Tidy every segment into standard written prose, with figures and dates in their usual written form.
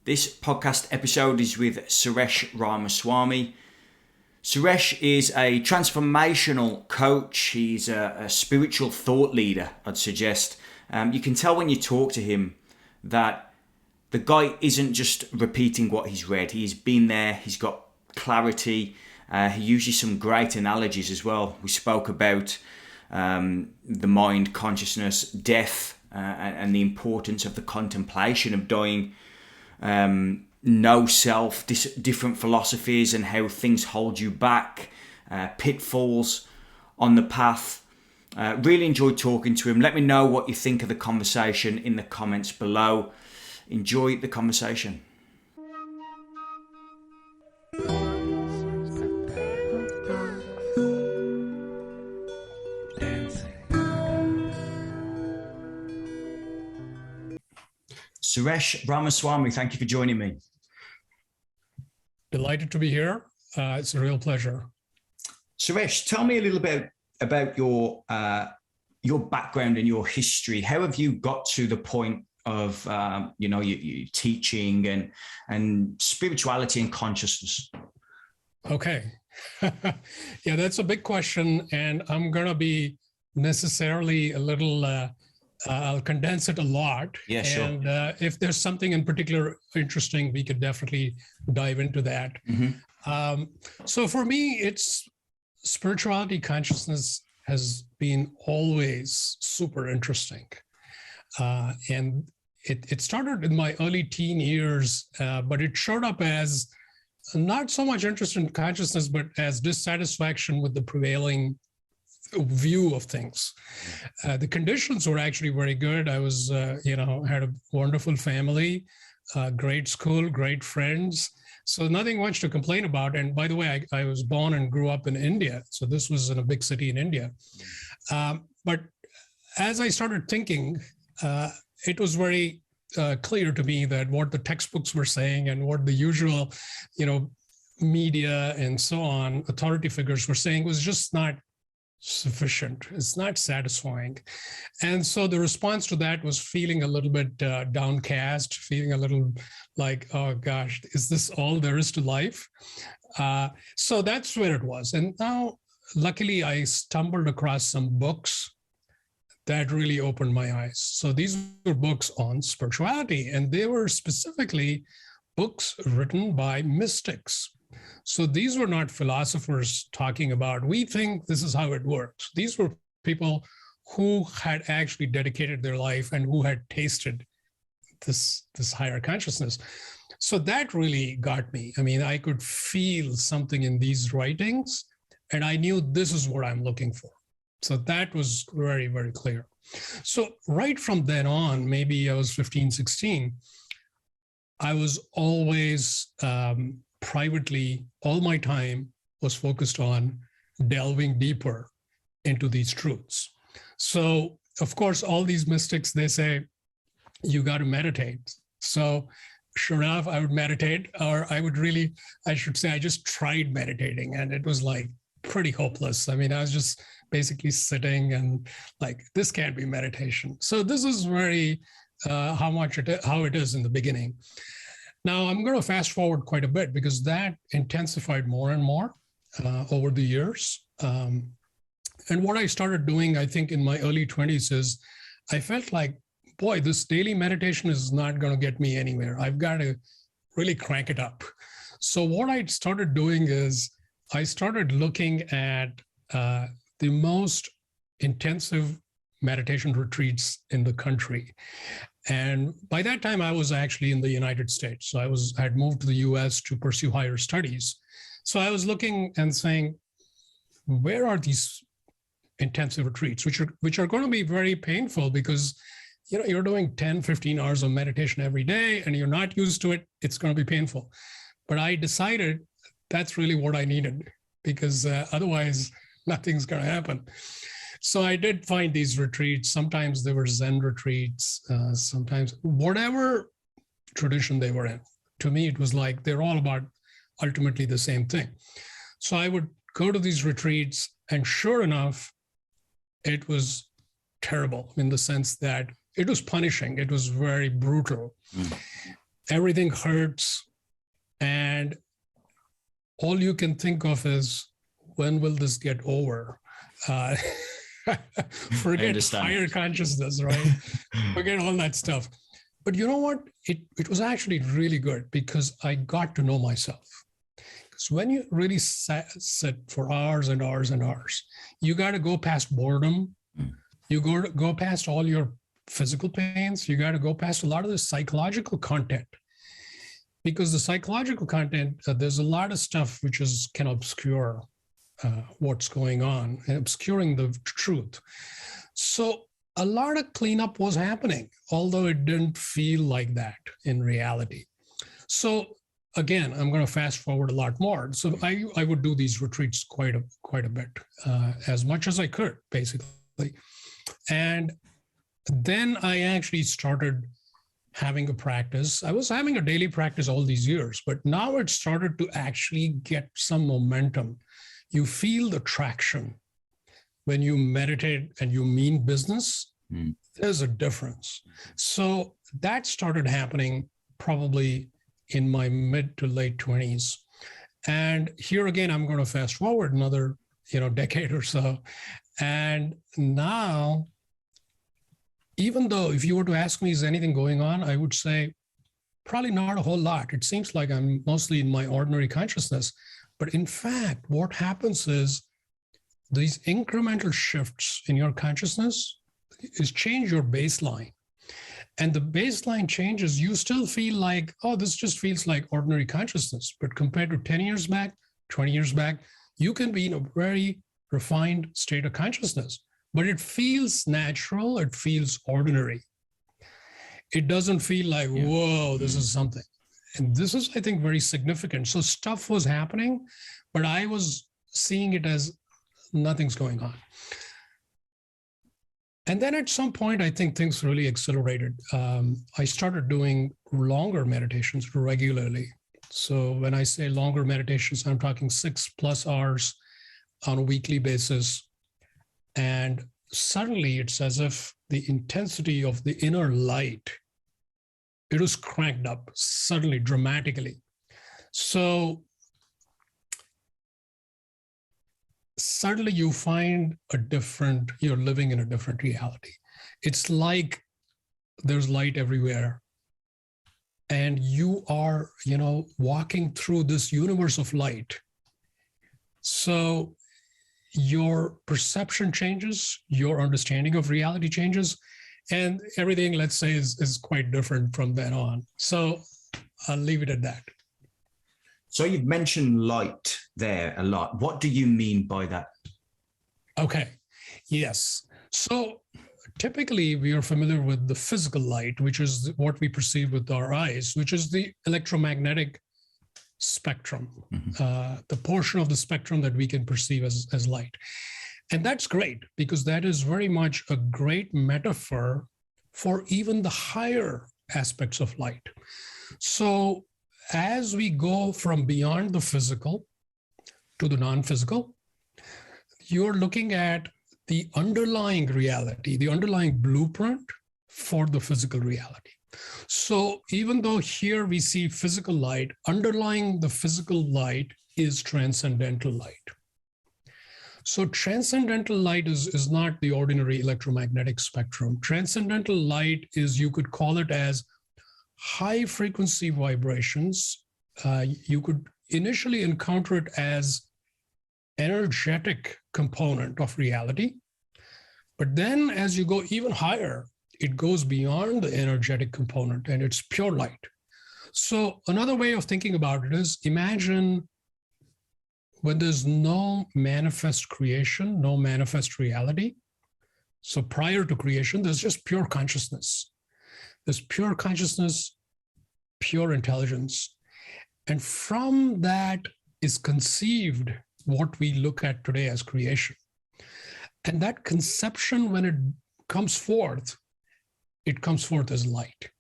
This podcast episode is with Suresh Ramaswamy. Suresh is a transformational coach. He's a spiritual thought leader, I'd suggest. You can tell when you talk to him that the guy isn't just repeating what he's read. He's been there, he's got clarity. He uses some great analogies as well. We spoke about the mind, consciousness, death, and the importance of the contemplation of dying. No self, different philosophies and how things hold you back, pitfalls on the path. Really enjoyed talking to him. Let me know what you think of the conversation in the comments below. Enjoy the conversation. Suresh Ramaswamy, thank you for joining me. Delighted to be here. It's a real pleasure. Suresh, tell me a little bit about your background and your history. How have you got to the point of you teaching and spirituality and consciousness? Okay, yeah, that's a big question, and I'm gonna be necessarily a little. I'll condense it a lot. Yeah, sure. And if there's something in particular interesting, we could definitely dive into that. Mm-hmm. So for me, it's spirituality, consciousness has been always super interesting. And it started in my early teen years, but it showed up as not so much interest in consciousness, but as dissatisfaction with the prevailing view of things. The conditions were actually very good. I was, had a wonderful family, great school, great friends. So nothing much to complain about. And by the way, I was born and grew up in India. So this was in a big city in India. But as I started thinking, it was very clear to me that what the textbooks were saying and what the usual, media and so on, authority figures were saying was just not sufficient. It's not satisfying. And so the response to that was feeling a little bit downcast, feeling a little like, oh gosh, is this all there is to life? So that's where it was. And now, luckily, I stumbled across some books that really opened my eyes. So these were books on spirituality, and they were specifically books written by mystics. So these were not philosophers talking about, we think this is how it works. These were people who had actually dedicated their life and who had tasted this higher consciousness. So that really got me. I mean, I could feel something in these writings, and I knew this is what I'm looking for. So that was very, very clear. So right from then on, maybe I was 15, 16, I was always privately, all my time was focused on delving deeper into these truths. So, of course, all these mystics, they say, you got to meditate. So sure enough, I would meditate, or I should say, I just tried meditating, and it was like pretty hopeless. I mean, I was just basically sitting and like, this can't be meditation. So this is very how it is in the beginning. Now, I'm going to fast forward quite a bit because that intensified more and more over the years. And what I started doing, I think, in my early 20s is I felt like, boy, this daily meditation is not going to get me anywhere. I've got to really crank it up. So what I started doing is I started looking at the most intensive meditation retreats in the country. And by that time, I was actually in the United States. So I had moved to the US to pursue higher studies. So I was looking and saying, where are these intensive retreats, which are going to be very painful because you're doing 10, 15 hours of meditation every day and you're not used to it. It's going to be painful. But I decided that's really what I needed because otherwise nothing's going to happen. So I did find these retreats. Sometimes they were Zen retreats, sometimes whatever tradition they were in. To me, it was like they're all about ultimately the same thing. So I would go to these retreats, and sure enough, it was terrible in the sense that it was punishing. It was very brutal. everything hurts, and all you can think of is, when will this get over? Forget higher consciousness, right? Forget all that stuff. But you know what? It was actually really good because I got to know myself. Because when you really sit for hours and hours and hours, you got to go past boredom. You go past all your physical pains. You got to go past a lot of the psychological content. Because the psychological content, there's a lot of stuff which can obscure what's going on and obscuring the truth. So a lot of cleanup was happening, although it didn't feel like that in reality. So again, I'm going to fast forward a lot more. So I would do these retreats quite a bit, as much as I could, basically. And then I actually started having a practice. I was having a daily practice all these years, but now it started to actually get some momentum. You feel the traction. When you meditate and you mean business, there's a difference. So that started happening probably in my mid to late 20s. And here again, I'm going to fast forward another, decade or so. And now, even though if you were to ask me, is anything going on? I would say probably not a whole lot. It seems like I'm mostly in my ordinary consciousness. But in fact, what happens is these incremental shifts in your consciousness is change your baseline. And the baseline changes, you still feel like, oh, this just feels like ordinary consciousness. But compared to 10 years back, 20 years back, you can be in a very refined state of consciousness. But it feels natural. It feels ordinary. It doesn't feel like, whoa, this is something. And this is, I think, very significant. So stuff was happening, but I was seeing it as nothing's going on. And then at some point, I think things really accelerated. I started doing longer meditations regularly. So when I say longer meditations, I'm talking 6+ hours on a weekly basis. And suddenly it's as if the intensity of the inner light, it was cranked up suddenly, dramatically. So suddenly you find you're living in a different reality. It's like there's light everywhere. And you are, walking through this universe of light. So your perception changes, your understanding of reality changes, and everything, let's say, is quite different from then on. So I'll leave it at that. So you've mentioned light there a lot. What do you mean by that? Okay. Yes. So typically we are familiar with the physical light, which is what we perceive with our eyes, which is the electromagnetic spectrum, the portion of the spectrum that we can perceive as light. And that's great, because that is very much a great metaphor for even the higher aspects of light. So as we go from beyond the physical to the non-physical, you're looking at the underlying reality, the underlying blueprint for the physical reality. So even though here we see physical light, underlying the physical light is transcendental light. So transcendental light is not the ordinary electromagnetic spectrum. Transcendental light is, you could call it as high frequency vibrations. You could initially encounter it as energetic component of reality. But then as you go even higher, it goes beyond the energetic component and it's pure light. So another way of thinking about it is, imagine when there's no manifest creation, no manifest reality. So prior to creation, there's just pure consciousness. There's pure consciousness, pure intelligence. And from that is conceived what we look at today as creation. And that conception, when it comes forth as light.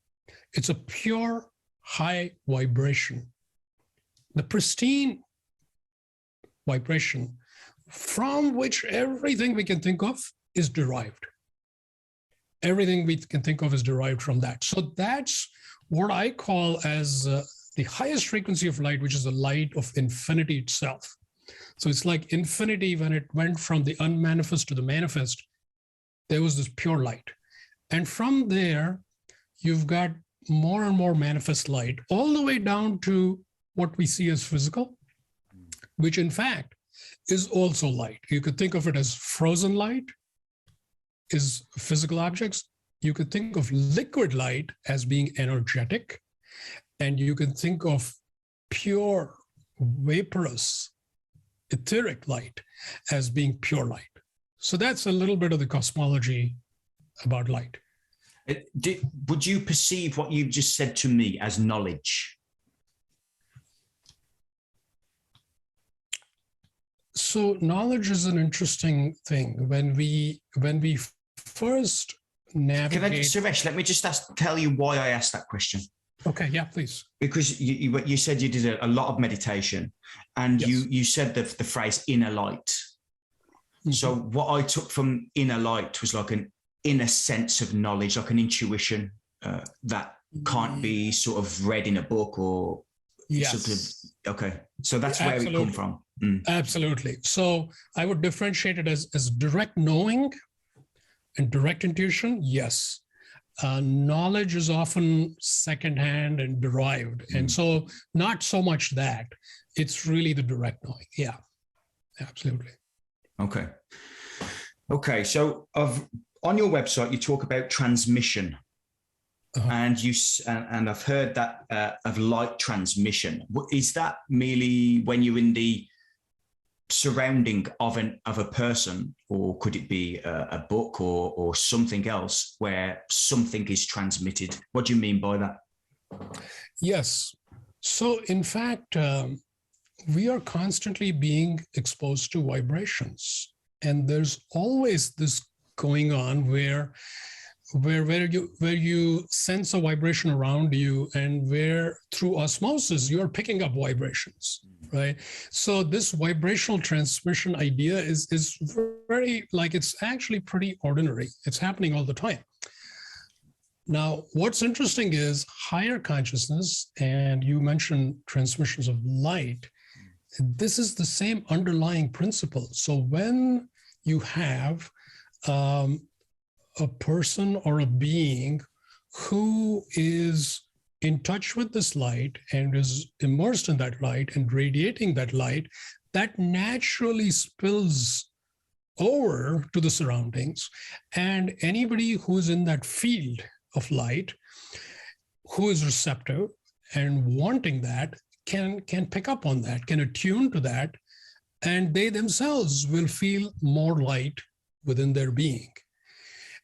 It's a pure high vibration. The pristine vibration from which everything we can think of is derived. Everything we can think of is derived from that. So that's what I call as the highest frequency of light, which is the light of infinity itself. So it's like infinity, when it went from the unmanifest to the manifest, there was this pure light. And from there, you've got more and more manifest light, all the way down to what we see as physical, which in fact is also light. You could think of it as frozen light is physical objects. You could think of liquid light as being energetic, and you can think of pure, vaporous, etheric light as being pure light. So that's a little bit of the cosmology about light. Would you perceive what you've just said to me as knowledge? So knowledge is an interesting thing. When we first navigate... Suresh, let me just tell you why I asked that question. Okay, yeah, please. Because you said you did a lot of meditation, and Yes. you said the phrase inner light. Mm-hmm. So what I took from inner light was like an inner sense of knowledge, like an intuition that can't be sort of read in a book or sort of, okay. So that's where it come from. Mm. Absolutely. So I would differentiate it as direct knowing and direct intuition. Yes. Knowledge is often secondhand and derived. And so not so much that. It's really the direct knowing. Yeah, absolutely. Okay. Okay. So on your website, you talk about transmission. And I've heard that of light transmission. Is that merely when you're in the surrounding of a person, or could it be a book or something else where something is transmitted? What do you mean by that? Yes. So in fact, we are constantly being exposed to vibrations, and there's always this going on where you sense a vibration around you, and where through osmosis you're picking up vibrations, right? So this vibrational transmission idea is very, like, it's actually pretty ordinary. It's happening all the time. Now, what's interesting is higher consciousness, and you mentioned transmissions of light. This is the same underlying principle. So when you have a person or a being who is in touch with this light and is immersed in that light and radiating that light, that naturally spills over to the surroundings. And anybody who's in that field of light, who is receptive and wanting that, can pick up on that, can attune to that, and they themselves will feel more light within their being.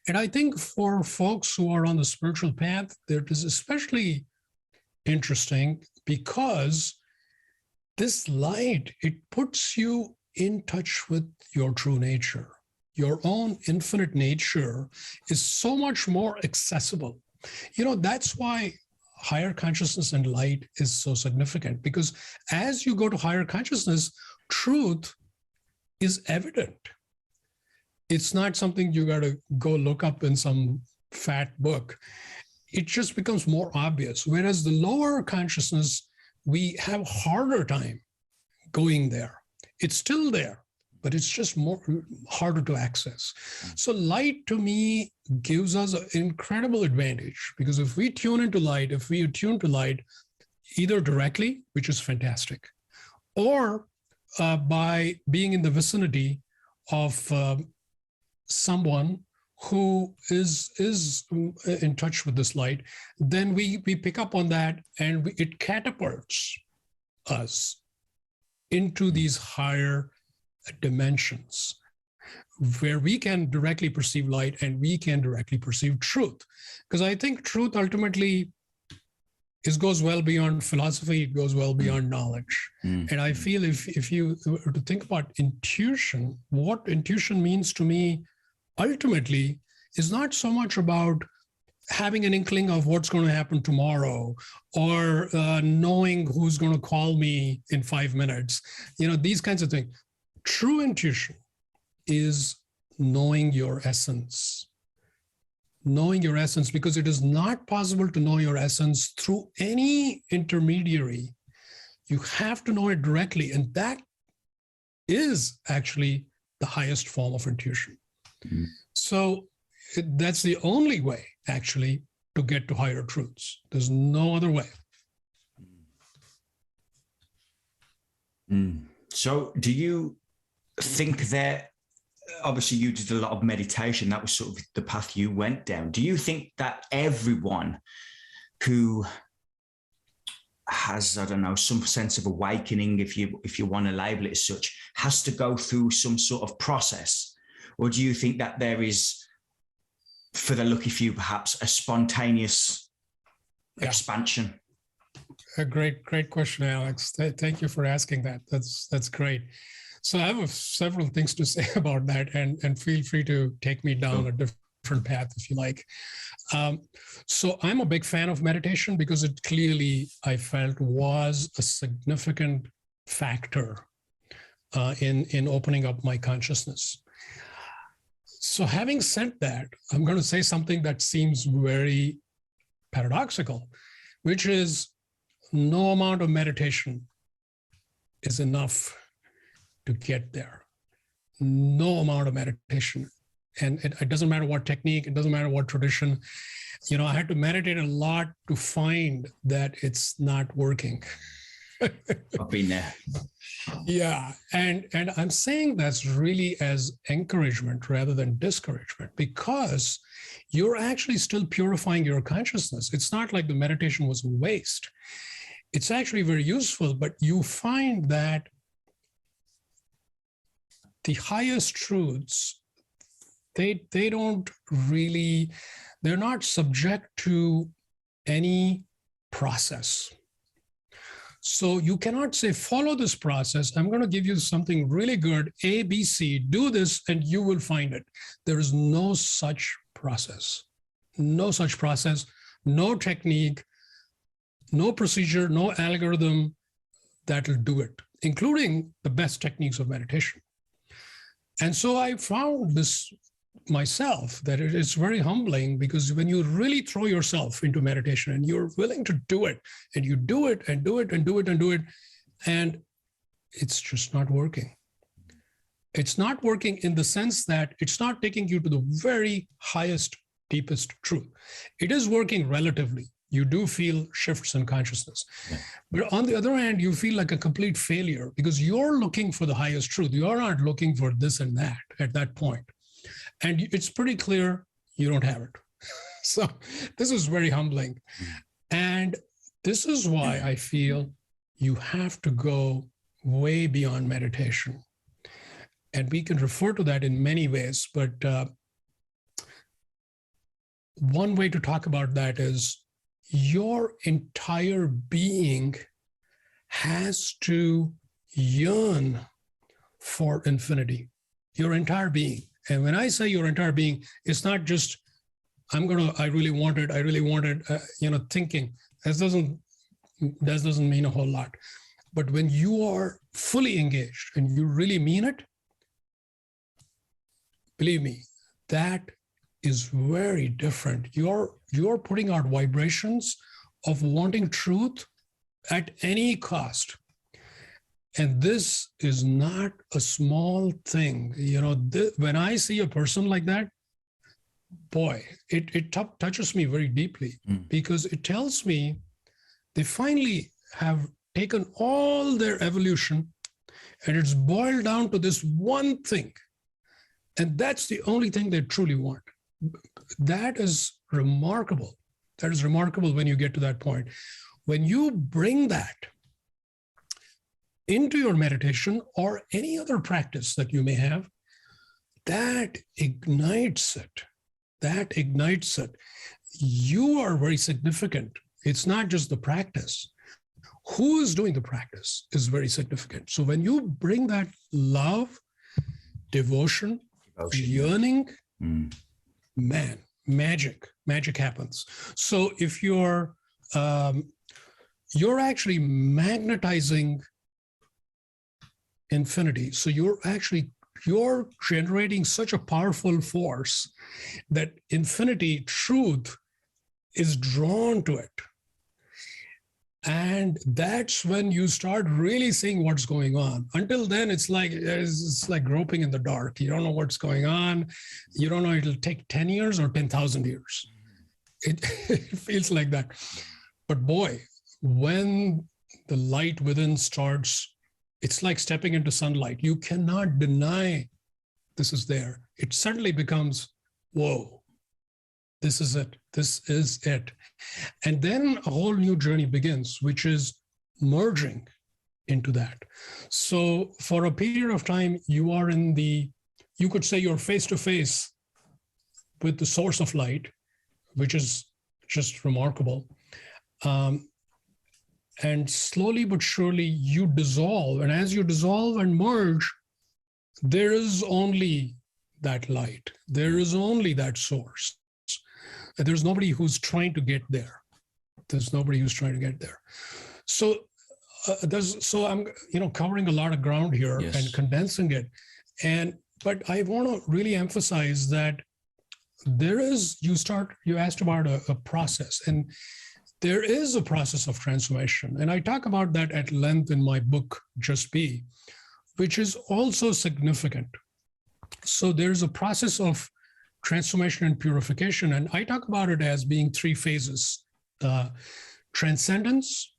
And I think for folks who are on the spiritual path, that is especially interesting, because this light, it puts you in touch with your true nature. Your own infinite nature is so much more accessible. You know, that's why higher consciousness and light is so significant, because as you go to higher consciousness, truth is evident. It's not something you got to go look up in some fat book. It just becomes more obvious. Whereas the lower consciousness, we have harder time going there. It's still there, but it's just harder to access. So light, to me, gives us an incredible advantage, because if we tune into light, if we attune to light, either directly, which is fantastic, or by being in the vicinity of someone who is in touch with this light, then we pick up on that, and it catapults us into these higher dimensions where we can directly perceive light and we can directly perceive truth. Because I think truth ultimately goes well beyond philosophy, it goes well beyond knowledge. And I feel if you were to think about intuition, what intuition means to me ultimately is not so much about having an inkling of what's going to happen tomorrow, or knowing who's going to call me in 5 minutes, these kinds of things. True intuition is knowing your essence, knowing your essence, because it is not possible to know your essence through any intermediary. You have to know it directly. And that is actually the highest form of intuition. Mm-hmm. So that's the only way, actually, to get to higher truths. There's no other way. Mm. So do you think that, obviously you did a lot of meditation, that was sort of the path you went down. Do you think that everyone who has, I don't know, some sense of awakening, if you want to label it as such, has to go through some sort of process? Or do you think that there is, for the lucky few, perhaps a spontaneous expansion? A great question, Alex. Thank you for asking that. That's great. So I have several things to say about that, and feel free to take me down a different path if you like. So I'm a big fan of meditation because it clearly, I felt, was a significant factor in opening up my consciousness. So having said that, I'm going to say something that seems very paradoxical, which is no amount of meditation is enough to get there. No amount of meditation. And it doesn't matter what technique, it doesn't matter what tradition. I had to meditate a lot to find that it's not working. I've been there. Yeah. And I'm saying that's really as encouragement rather than discouragement, because you're actually still purifying your consciousness. It's not like the meditation was a waste. It's actually very useful, but you find that the highest truths, they're not subject to any process. So you cannot say, follow this process. I'm going to give you something really good, A, B, C, do this, and you will find it. There is no such process. No such process, no technique, no procedure, no algorithm that will do it, including the best techniques of meditation. And so I found this myself, that it is very humbling, because when you really throw yourself into meditation and you're willing to do it, and you do it and do it and do it and do it, and it's just not working. It's not working in the sense that it's not taking you to the very highest, deepest truth. It is working relatively. You do feel shifts in consciousness. Yeah. But on the other hand, you feel like a complete failure because you're looking for the highest truth. You're not looking for this and that at that point. And it's pretty clear you don't have it. So this is very humbling. And this is why I feel you have to go way beyond meditation. And we can refer to that in many ways, but one way to talk about that is your entire being has to yearn for infinity, your entire being. And when I say your entire being, it's not just, I really want it, thinking. That doesn't mean a whole lot. But when you are fully engaged and you really mean it, believe me, that is very different. You're putting out vibrations of wanting truth at any cost. And this is not a small thing. When I see a person like that, boy, it touches me very deeply because it tells me they finally have taken all their evolution and it's boiled down to this one thing. And that's the only thing they truly want. That is remarkable. That is remarkable when you get to that point. When you bring that into your meditation or any other practice that you may have, that ignites it. That ignites it. You are very significant. It's not just the practice. Who is doing the practice is very significant. So when you bring that love, devotion, yearning, man, magic happens. So if you're actually magnetizing infinity, so you're actually you're generating such a powerful force that infinity, truth, is drawn to it. And that's when you start really seeing what's going on. Until then, it's like groping in the dark. You don't know what's going on. You don't know it'll take 10 years or 10,000 years. It feels like that. But boy, when the light within starts, it's like stepping into sunlight. You cannot deny this is there. It suddenly becomes, whoa, this is it. This is it. And then a whole new journey begins, which is merging into that. So for a period of time, you are you could say you're face to face with the source of light, which is just remarkable. And slowly but surely you dissolve. And as you dissolve and merge, there is only that light. There is only that source. There's nobody who's trying to get there. There's nobody who's trying to get there. So I'm covering a lot of ground here. Yes. And condensing it. But I want to really emphasize that you asked about a process, and there is a process of transformation. And I talk about that at length in my book, Just Be, which is also significant. So there's a process of transformation and purification. And I talk about it as being three phases. Transcendence,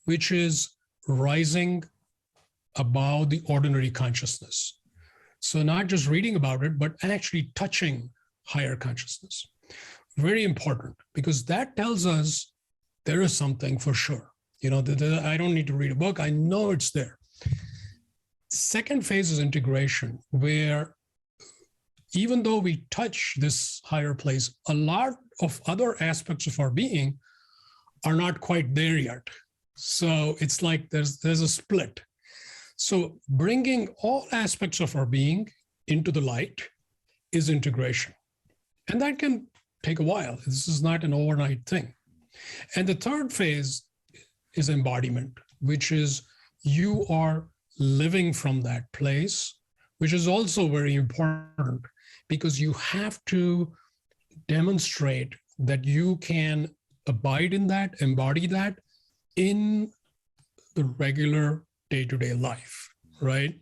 which is rising above the ordinary consciousness. So not just reading about it, but actually touching higher consciousness. Very important, because that tells us there is something for sure. I don't need to read a book. I know it's there. Second phase is integration, where even though we touch this higher place, a lot of other aspects of our being are not quite there yet. So it's like there's a split. So bringing all aspects of our being into the light is integration. And that can take a while. This is not an overnight thing. And the third phase is embodiment, which is you are living from that place, which is also very important, because you have to demonstrate that you can abide in that, embody that in the regular day-to-day life, right?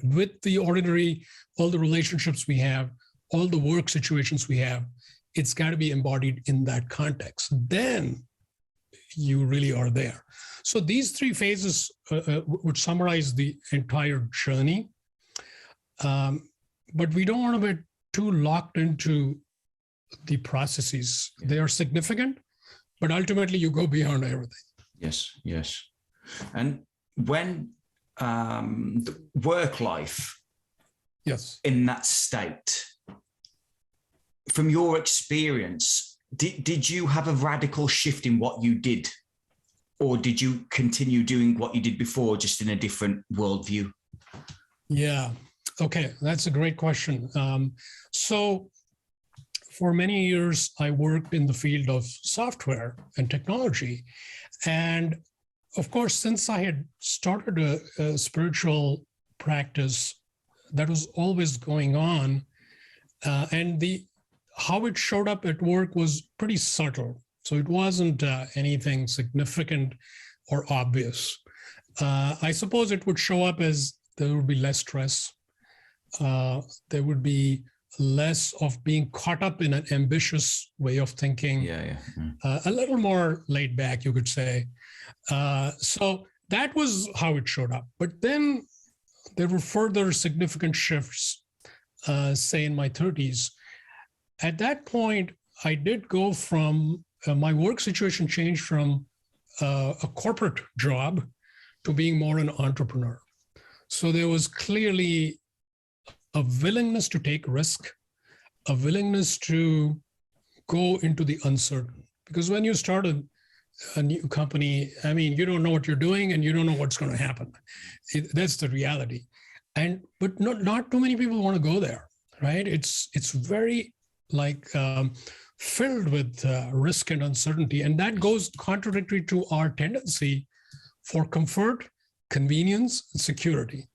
With the ordinary, all the relationships we have, all the work situations we have, it's got to be embodied in that context. Then you really are there. So these three phases would summarize the entire journey. But we don't want to get too locked into the processes. They are significant, but ultimately you go beyond everything. Yes. And when the work life, yes, in that state, from your experience, did you have a radical shift in what you did? Or did you continue doing what you did before, just in a different worldview? Yeah. Okay, that's a great question. So for many years, I worked in the field of software and technology. And of course, since I had started a spiritual practice that was always going on, and how it showed up at work was pretty subtle. So it wasn't anything significant or obvious. I suppose it would show up as there would be less stress. There would be less of being caught up in an ambitious way of thinking. A little more laid back, you could say. So that was how it showed up. But then there were further significant shifts, say in my 30s. At that point, I did go from, my work situation changed from a corporate job to being more an entrepreneur. So there was clearly a willingness to take risk, a willingness to go into the uncertain. Because when you start a new company, I mean, you don't know what you're doing and you don't know what's going to happen. That's the reality. But not too many people want to go there, right? It's very filled with risk and uncertainty. And that goes contradictory to our tendency for comfort, convenience, and security.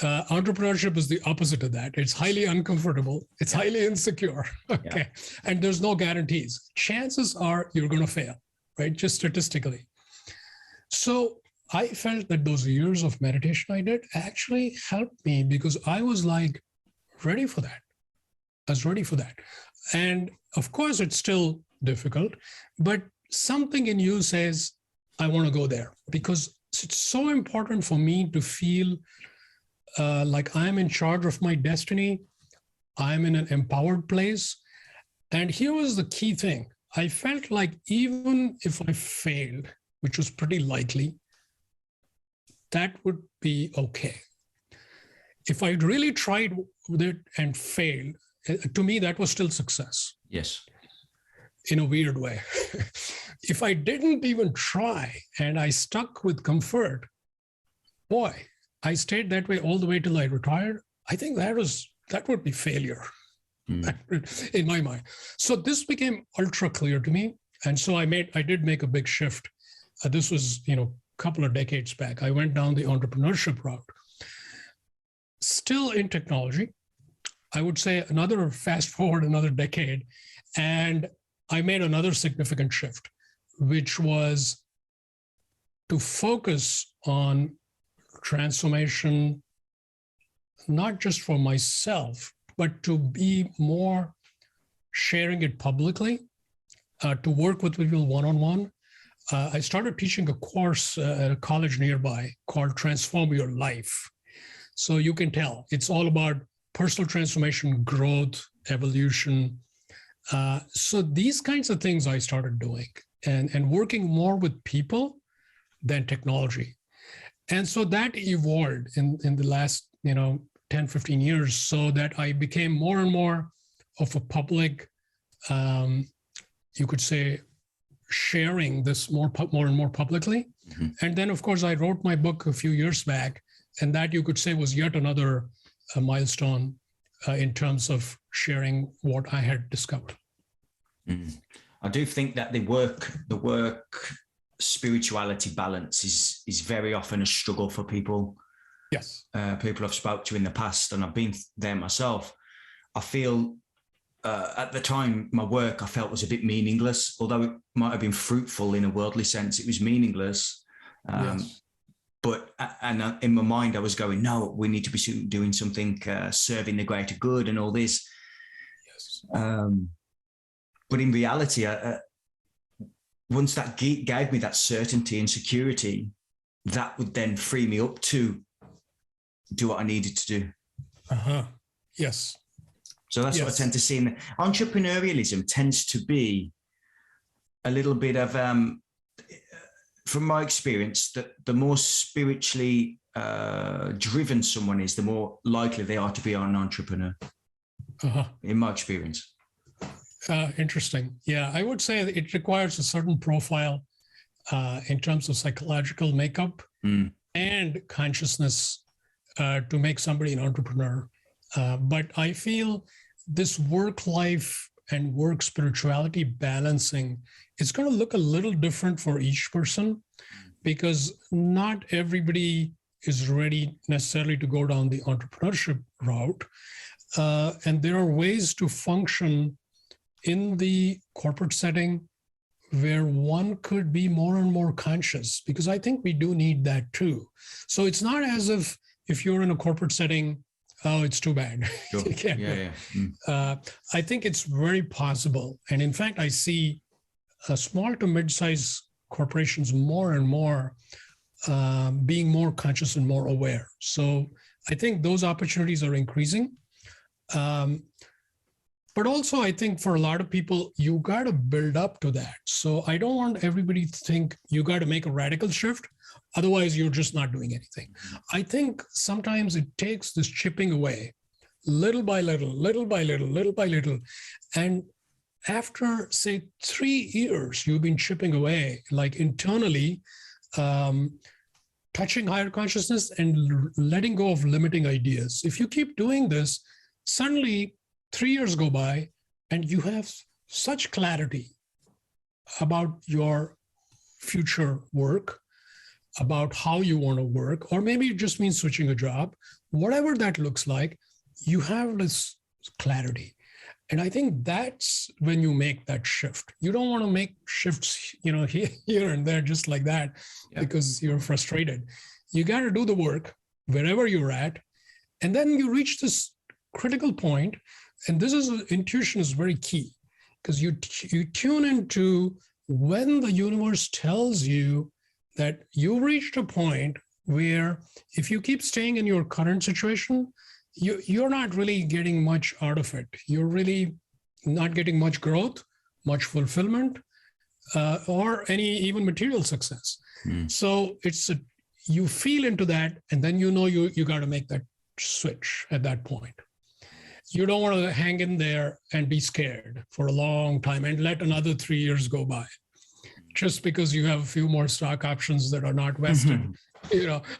Entrepreneurship is the opposite of that. It's highly uncomfortable. It's highly insecure. Okay. Yeah. And there's no guarantees. Chances are you're going to fail, right? Just statistically. So I felt that those years of meditation I did actually helped me because I was like ready for that. I was ready for that. And of course, it's still difficult, but something in you says, I want to go there because it's so important for me to feel like I'm in charge of my destiny. I'm in an empowered place. And here was the key thing. I felt like even if I failed, which was pretty likely, that would be okay. If I really tried with it and failed, to me, that was still success. Yes. In a weird way. If I didn't even try and I stuck with comfort, boy, I stayed that way all the way till I retired. I think that would be failure in my mind. So this became ultra clear to me. And so I did make a big shift. This was, a couple of decades back. I went down the entrepreneurship route. Still in technology, I would say fast forward another decade, and I made another significant shift, which was to focus on transformation, not just for myself, but to be more sharing it publicly, to work with people one-on-one. I started teaching a course at a college nearby called Transform Your Life. So you can tell it's all about personal transformation, growth, evolution. So these kinds of things I started doing and working more with people than technology. And so that evolved in the last, 10, 15 years, so that I became more and more of a public, you could say, sharing this more and more publicly. Mm-hmm. And then, of course, I wrote my book a few years back, and that you could say was yet another milestone in terms of sharing what I had discovered. Mm. I do think that the work spirituality balance is very often a struggle for people. Yes. People I've spoke to in the past, and I've been there myself. I feel at the time my work I felt was a bit meaningless, although it might have been fruitful in a worldly sense. It was meaningless. Yes. But in my mind, I was going, no, we need to be doing something serving the greater good and all this. Yes. But in reality, once that gave me that certainty and security, that would then free me up to do what I needed to do. Yes. So that's what I tend to see. Entrepreneurialism tends to be a little bit of, from my experience, that the more spiritually driven someone is, the more likely they are to be an entrepreneur. In my experience. Interesting. Yeah, I would say it requires a certain profile in terms of psychological makeup and consciousness to make somebody an entrepreneur. But I feel this work life and work spirituality balancing is going to look a little different for each person, because not everybody is ready necessarily to go down the entrepreneurship route. And there are ways to function in the corporate setting where one could be more and more conscious, because I think we do need that too. So it's not as if you're in a corporate setting, oh, it's too bad. Sure. You can't I think it's very possible. And in fact, I see small to mid-sized corporations more and more being more conscious and more aware. So I think those opportunities are increasing. But also, I think for a lot of people, you got to build up to that. So I don't want everybody to think you got to make a radical shift. Otherwise, you're just not doing anything. I think sometimes it takes this chipping away, little by little, little by little, little by little. And after, say, 3 years, you've been chipping away, like internally, touching higher consciousness and letting go of limiting ideas. If you keep doing this, suddenly 3 years go by and you have such clarity about your future work. about how you want to work, or maybe it just means switching a job, whatever that looks like, you have this clarity. And I think that's when you make that shift. You don't want to make shifts, here and there just like that, because you're frustrated. You got to do the work wherever you're at. And then you reach this critical point. And intuition is very key, because you tune into when the universe tells you that you reached a point where if you keep staying in your current situation, you're not really getting much out of it. You're really not getting much growth, much fulfillment, or any even material success. So you feel into that, and then you got to make that switch at that point. You don't want to hang in there and be scared for a long time and let another 3 years go by just because you have a few more stock options that are not vested.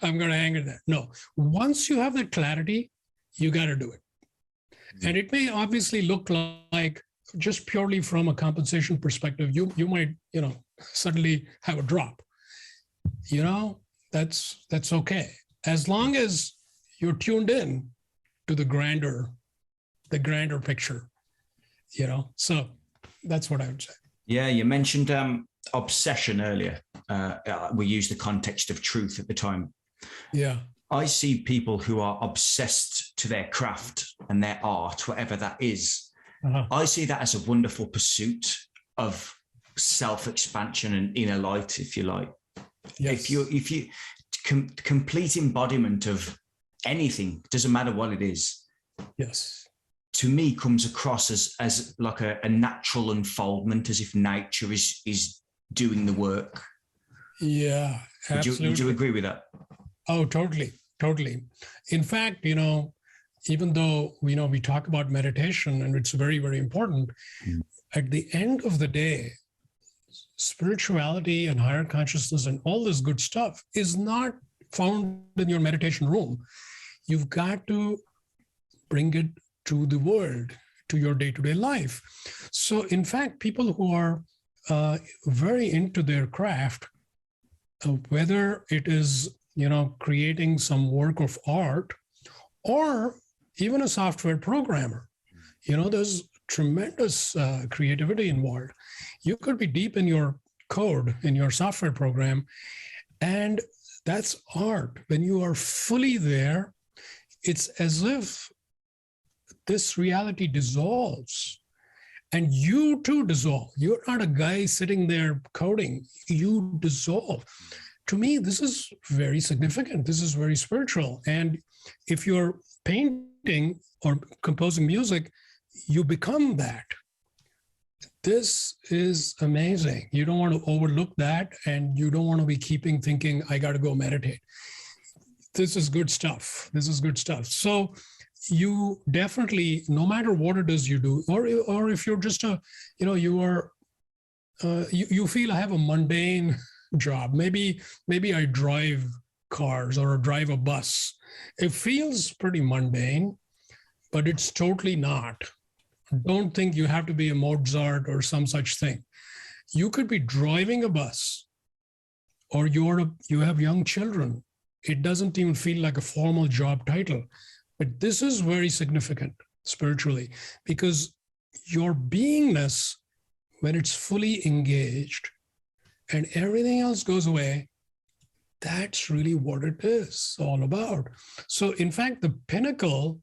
I'm going to hang in there. No, once you have that clarity, you got to do it. And it may obviously look like, just purely from a compensation perspective, you might, suddenly have a drop. That's okay. As long as you're tuned in to the grander picture, so that's what I would say. Yeah, you mentioned obsession earlier. We used the context of truth at the time. Yeah. I see people who are obsessed to their craft and their art, whatever that is. I see that as a wonderful pursuit of self-expansion and inner light, if you like. Yes. If you complete embodiment of anything, doesn't matter what it is. Yes. To me, comes across as like a natural unfoldment, as if nature is doing the work. Yeah, absolutely. Would you agree with that? Oh, totally. In fact, even though we talk about meditation and it's very, very important, at the end of the day, spirituality and higher consciousness and all this good stuff is not found in your meditation room. You've got to bring it to the world, to your day-to-day life. So in fact, people who are very into their craft, whether it is creating some work of art, or even a software programmer, there's tremendous creativity involved. You could be deep in your code, in your software program, and that's art. When you are fully there, it's as if this reality dissolves, and you too dissolve. You're not a guy sitting there coding, you dissolve. To me, this is very significant. This is very spiritual. And if you're painting or composing music, you become that. This is amazing. You don't want to overlook that, and you don't want to be thinking, I got to go meditate. This is good stuff. So you definitely, no matter what it is you do, or if you're just you feel I have a mundane job. Maybe I drive cars or drive a bus. It feels pretty mundane, but it's totally not. Don't think you have to be a Mozart or some such thing. You could be driving a bus, or you have young children. It doesn't even feel like a formal job title, but this is very significant spiritually, because your beingness, when it's fully engaged, and everything else goes away, that's really what it is all about. So in fact, the pinnacle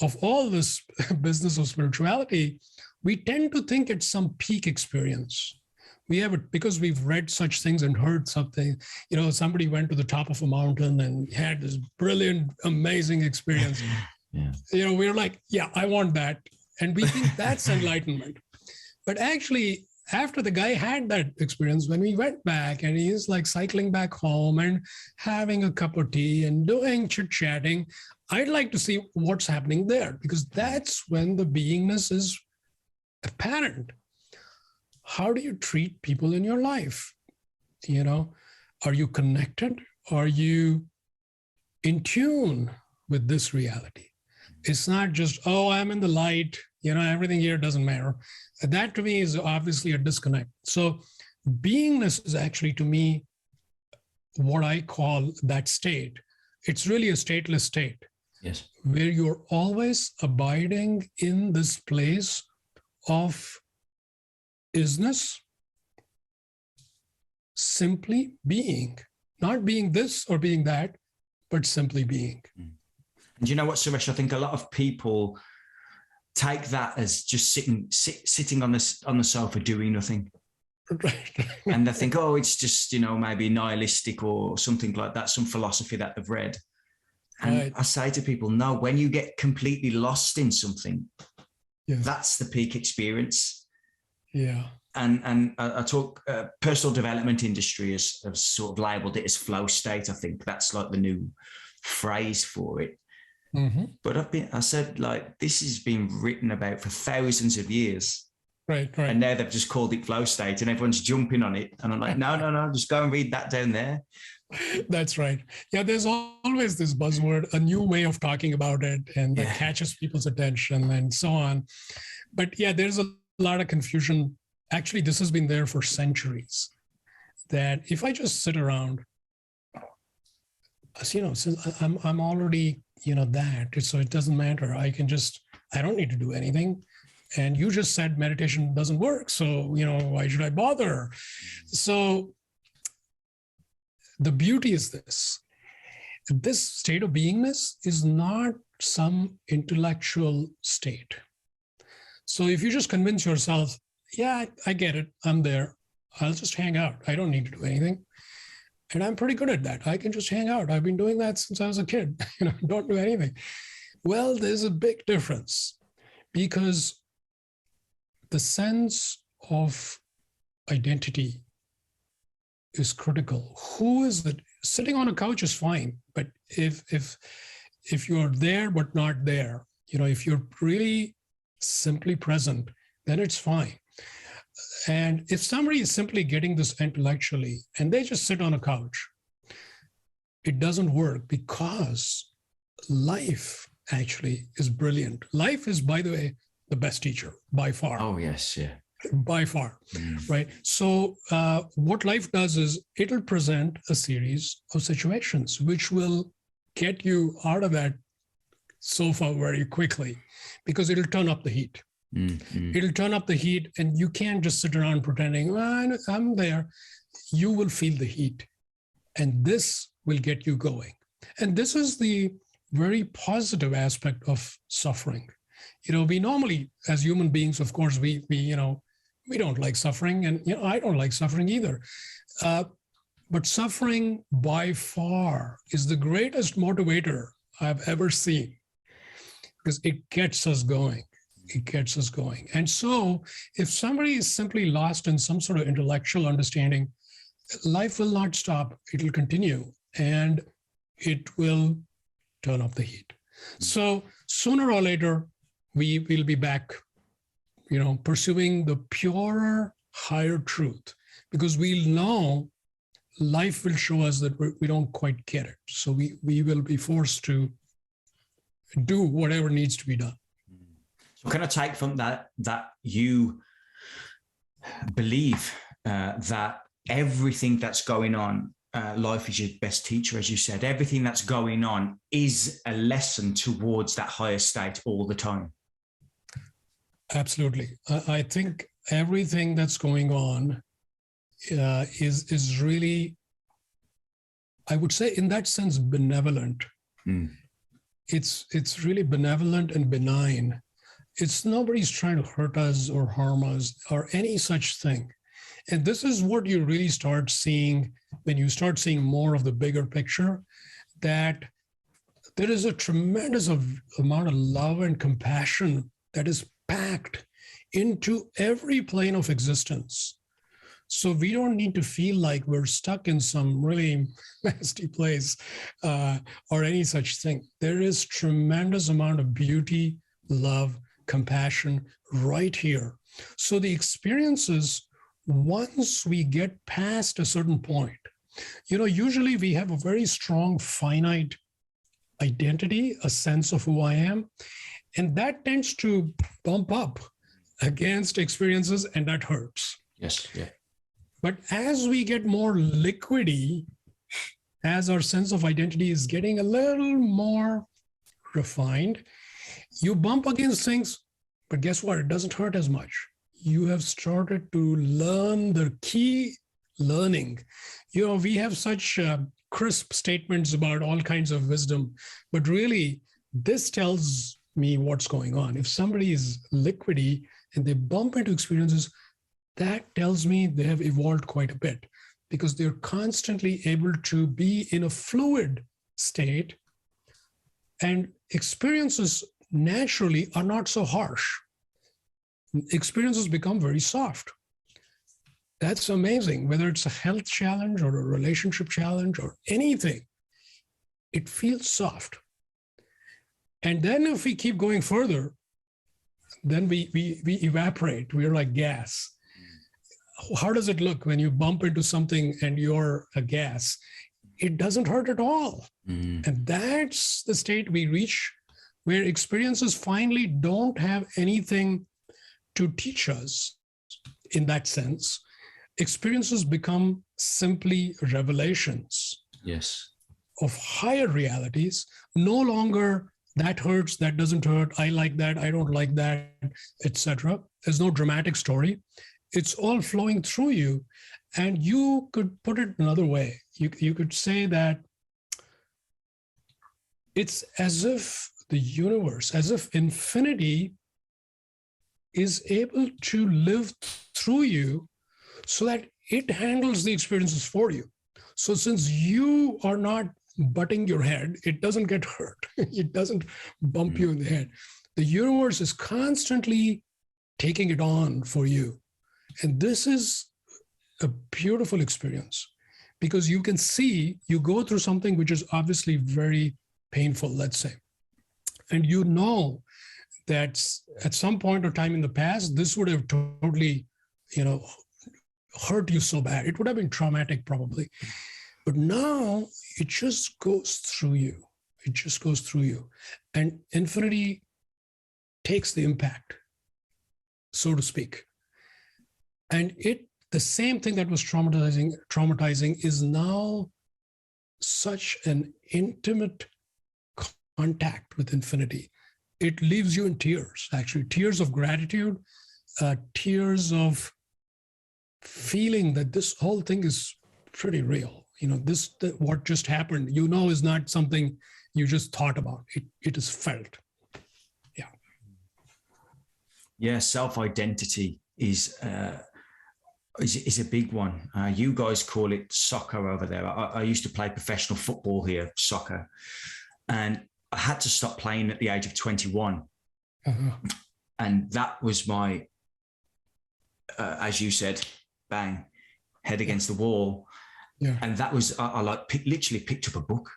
of all this business of spirituality, we tend to think it's some peak experience. We have it because we've read such things and heard something. Somebody went to the top of a mountain and had this brilliant, amazing experience. Yeah. We're like, yeah, I want that. And we think that's enlightenment. But actually, after the guy had that experience, when we went back and he's like cycling back home and having a cup of tea and doing chit-chatting, I'd like to see what's happening there, because that's when the beingness is apparent. How do you treat people in your life? Are you connected? Are you in tune with this reality? It's not just, oh, I'm in the light, everything here doesn't matter. That to me is obviously a disconnect. So beingness is actually, to me, what I call that state. It's really a stateless state. Yes. Where you're always abiding in this place of isness, simply being, not being this or being that, but simply being. And you know what, Suresh? I think a lot of people take that as just sitting on the sofa doing nothing. Right. And they think, oh, it's just, maybe nihilistic or something like that, some philosophy that they've read. And Right. I say to people, no, when you get completely lost in something, that's the peak experience. Yeah. And I talk personal development industry has sort of labeled it as flow state. I think that's like the new phrase for it. Mm-hmm. But I said, like, this has been written about for thousands of years. Right. And now they've just called it flow state and everyone's jumping on it. And I'm like, no, just go and read that down there. That's right. Yeah, there's always this buzzword, a new way of talking about it, and that catches people's attention and so on. But yeah, there's a lot of confusion. Actually, this has been there for centuries, that if I just sit around, since I'm already, that, so it doesn't matter. I don't need to do anything. And you just said meditation doesn't work. So, why should I bother? So the beauty is this state of beingness is not some intellectual state. So if you just convince yourself, yeah, I get it, I'm there, I'll just hang out, I don't need to do anything. And I'm pretty good at that. I can just hang out. I've been doing that since I was a kid, don't do anything. Well, there's a big difference, because the sense of identity is critical. Who is it? Sitting on a couch is fine, but if you're there but not there, if you're really simply present, then it's fine. And if somebody is simply getting this intellectually and they just sit on a couch, it doesn't work, because life actually is brilliant. Life is, by the way, the best teacher by far. Oh, yes, yeah. By far, right? So what life does is it'll present a series of situations which will get you out of that sofa very quickly, because it'll turn up the heat. It'll turn up the heat, and you can't just sit around pretending, well, I'm there. You will feel the heat, and this will get you going. And this is the very positive aspect of suffering. We normally, as human beings, of course, we don't like suffering, and I don't like suffering either. But suffering by far is the greatest motivator I've ever seen, because it gets us going. It gets us going. And so if somebody is simply lost in some sort of intellectual understanding, life will not stop. It'll continue, and it will turn up the heat. So sooner or later, we will be back, pursuing the purer, higher truth, because we'll know life will show us that we don't quite get it. So we will be forced to do whatever needs to be done. So can I take from that you believe that everything that's going on, life is your best teacher, as you said, everything that's going on is a lesson towards that higher state all the time? Absolutely. I think everything that's going on is really, I would say, in that sense, benevolent. It's really benevolent and benign. It's nobody's trying to hurt us or harm us or any such thing. And this is what you really start seeing when you start seeing more of the bigger picture, that there is a tremendous amount of love and compassion that is packed into every plane of existence. So we don't need to feel like we're stuck in some really nasty place or any such thing. There is tremendous amount of beauty, love, compassion right here. So the experiences, once we get past a certain point, usually we have a very strong finite identity, a sense of who I am, and that tends to bump up against experiences, and that hurts. Yes, yeah. But as we get more liquidy, as our sense of identity is getting a little more refined, you bump against things, but guess what? It doesn't hurt as much. You have started to learn the key learning. We have such crisp statements about all kinds of wisdom, but really, this tells me what's going on. If somebody is liquidy and they bump into experiences, that tells me they have evolved quite a bit, because they're constantly able to be in a fluid state, and experiences naturally are not so harsh. Experiences become very soft. That's amazing. Whether it's a health challenge or a relationship challenge or anything, it feels soft. And then if we keep going further, then we evaporate. We're like gas. How does it look when you bump into something and you're a gas? It doesn't hurt at all. Mm. And that's the state we reach, where experiences finally don't have anything to teach us in that sense. Experiences become simply revelations. Yes. Of higher realities. No longer that hurts, that doesn't hurt, I like that, I don't like that, etc. There's no dramatic story. It's all flowing through you. And you could put it another way. You could say that it's as if the universe, as if infinity is able to live through you so that it handles the experiences for you. So since you are not butting your head, it doesn't get hurt. It doesn't bump you in the head. The universe is constantly taking it on for you. And this is a beautiful experience, because you can see you go through something which is obviously very painful, let's say. And you know that at some point or time in the past, this would have totally, hurt you so bad. It would have been traumatic probably. But now it just goes through you. It just goes through you. And infinity takes the impact, so to speak. And the same thing that was traumatizing is now such an intimate contact with infinity. It leaves you in tears, actually, tears of gratitude, tears of feeling that this whole thing is pretty real. What just happened, is not something you just thought about. It is felt. Yeah. Yeah, self-identity is a big one. You guys call it soccer over there. I used to play professional football here, soccer, and I had to stop playing at the age of 21. Uh-huh. And that was my, as you said, bang, head against the wall. Yeah. And that was, I literally picked up a book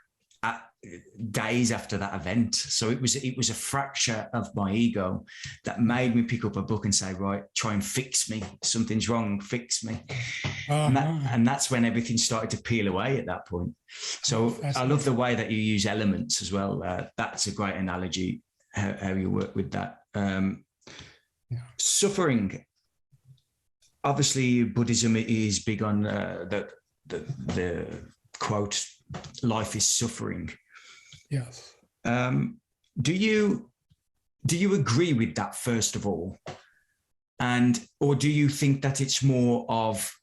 days after that event. So it was a fracture of my ego that made me pick up a book and say, right, try and fix me. Something's wrong, fix me. Uh-huh. And that's when everything started to peel away at that point. So I love the way that you use elements as well. That's a great analogy, how you work with that. Suffering. Obviously, Buddhism is big on the quote, life is suffering. Yes. Do you agree with that, first of all? Or do you think that it's more of,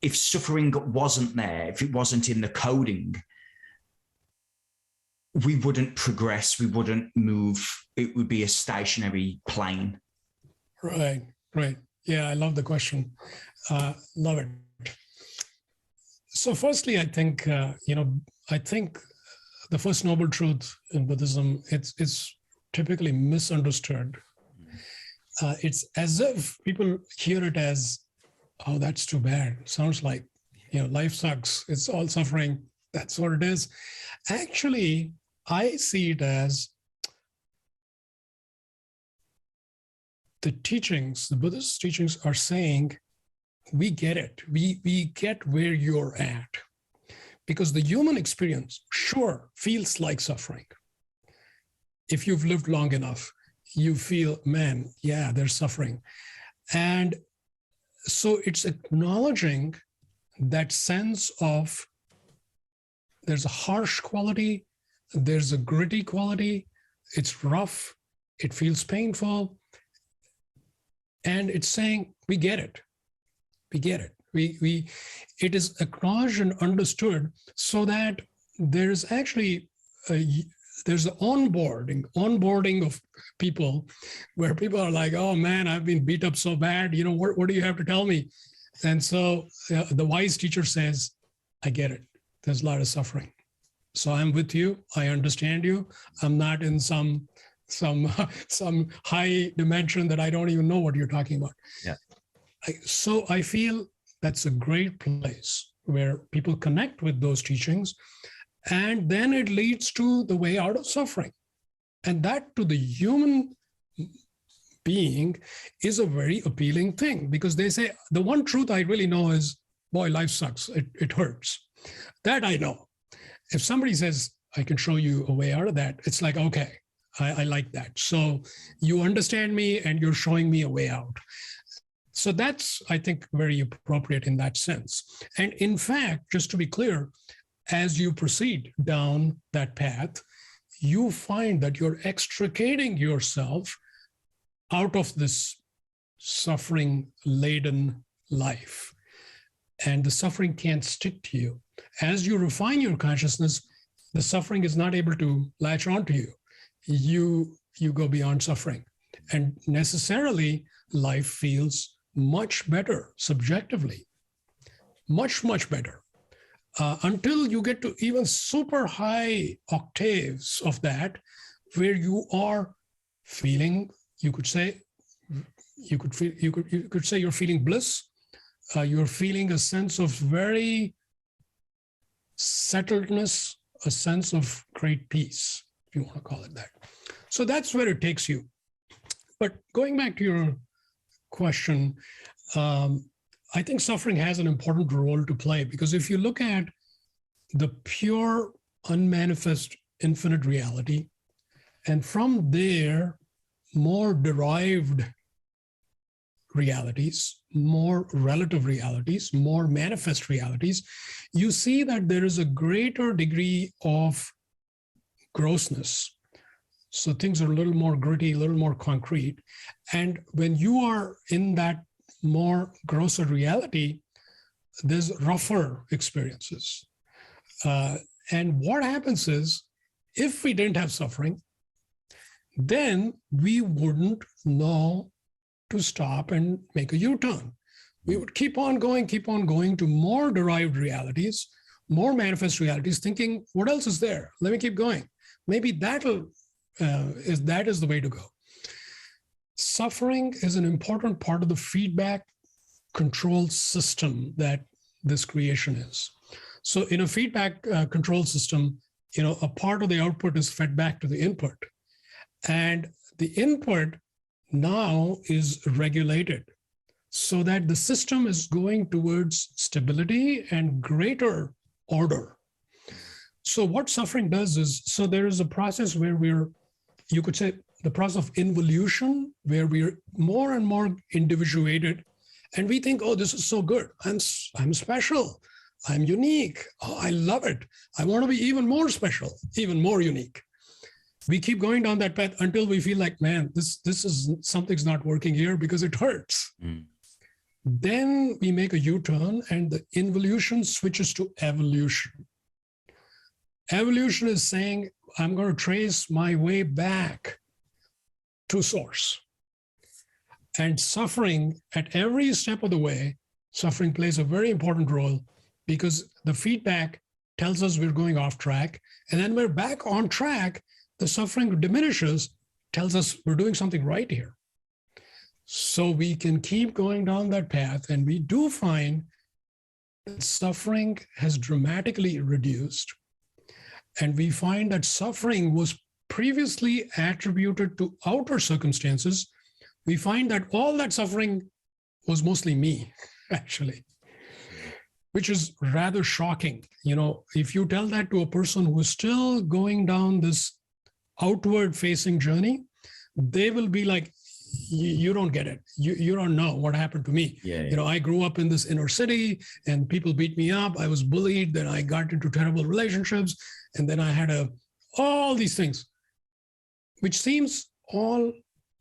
if suffering wasn't there, if it wasn't in the coding, we wouldn't progress, we wouldn't move, it would be a stationary plane? Right. Yeah, I love the question. Love it. So firstly, I think, the first noble truth in Buddhism, it's typically misunderstood. It's as if people hear it as, oh, that's too bad. Sounds like, life sucks. It's all suffering. That's what it is. Actually, I see it as the Buddhist teachings are saying, we get it. We get where you're at. Because the human experience, sure, feels like suffering. If you've lived long enough, you feel, man, yeah, there's suffering. And so it's acknowledging that sense of there's a harsh quality, there's a gritty quality, it's rough, it feels painful, and it's saying, we get it. We get it. It is acknowledged and understood, so that there's actually there's an onboarding of people, where people are like, oh man, I've been beat up so bad. What do you have to tell me? And so the wise teacher says, I get it. There's a lot of suffering. So I'm with you. I understand you. I'm not in some high dimension that I don't even know what you're talking about. Yeah. So I feel that's a great place where people connect with those teachings, and then it leads to the way out of suffering. And that, to the human being, is a very appealing thing, because they say, the one truth I really know is, boy, life sucks. It hurts. That I know. If somebody says, I can show you a way out of that, it's like, okay, I like that. So you understand me and you're showing me a way out. So that's, I think, very appropriate in that sense. And in fact, just to be clear, as you proceed down that path, you find that you're extricating yourself out of this suffering-laden life. And the suffering can't stick to you. As you refine your consciousness, the suffering is not able to latch onto you. You go beyond suffering. And necessarily, life feels much better subjectively, much, much better. Until you get to even super high octaves of that, where you are feeling, you could say you're feeling bliss. You're feeling a sense of very settledness, a sense of great peace, if you want to call it that. So that's where it takes you. But going back to your question, I think suffering has an important role to play, because if you look at the pure, unmanifest, infinite reality, and from there, more derived realities, more relative realities, more manifest realities, you see that there is a greater degree of grossness. So things are a little more gritty, a little more concrete. And when you are in that more grosser reality, there's rougher experiences. And what happens is, if we didn't have suffering, then we wouldn't know to stop and make a U-turn. We would keep on going to more derived realities, more manifest realities, thinking, what else is there? Let me keep going. Maybe that is the way to go. Suffering is an important part of the feedback control system that this creation is. So in a feedback control system, a part of the output is fed back to the input. And the input now is regulated so that the system is going towards stability and greater order. So what suffering does is, so there is a process where you could say the process of involution, where we're more and more individuated, and we think, oh, this is so good. I'm special. I'm unique. Oh, I love it. I want to be even more special, even more unique. We keep going down that path until we feel like, man, this is something's not working here because it hurts. Mm. Then we make a U-turn and the involution switches to evolution. Evolution is saying, I'm going to trace my way back to source. And suffering, at every step of the way, suffering plays a very important role, because the feedback tells us we're going off track. And then we're back on track. The suffering diminishes, tells us we're doing something right here. So we can keep going down that path. And we do find that suffering has dramatically reduced. And we find that suffering was previously attributed to outer circumstances. We find that all that suffering was mostly me, actually, which is rather shocking. If you tell that to a person who is still going down this outward facing journey, they will be like, you don't get it. You don't know what happened to me. Yeah. I grew up in this inner city and people beat me up. I was bullied. Then I got into terrible relationships. And then I had all these things, which seems all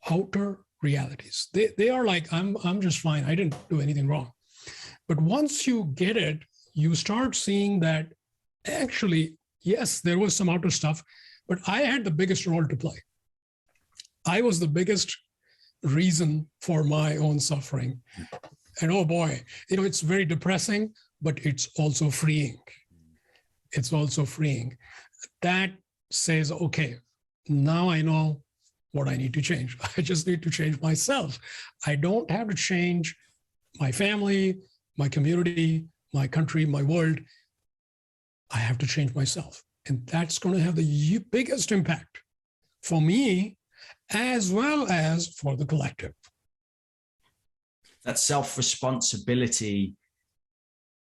outer realities. They are like, I'm just fine. I didn't do anything wrong. But once you get it, you start seeing that actually, yes, there was some outer stuff, but I had the biggest role to play. I was the biggest reason for my own suffering. And oh boy, it's very depressing, but it's also freeing. It's also freeing. That says, okay, now I know what I need to change. I just need to change myself. I don't have to change my family, my community, my country, my world. I have to change myself. And that's going to have the biggest impact for me as well as for the collective. That self-responsibility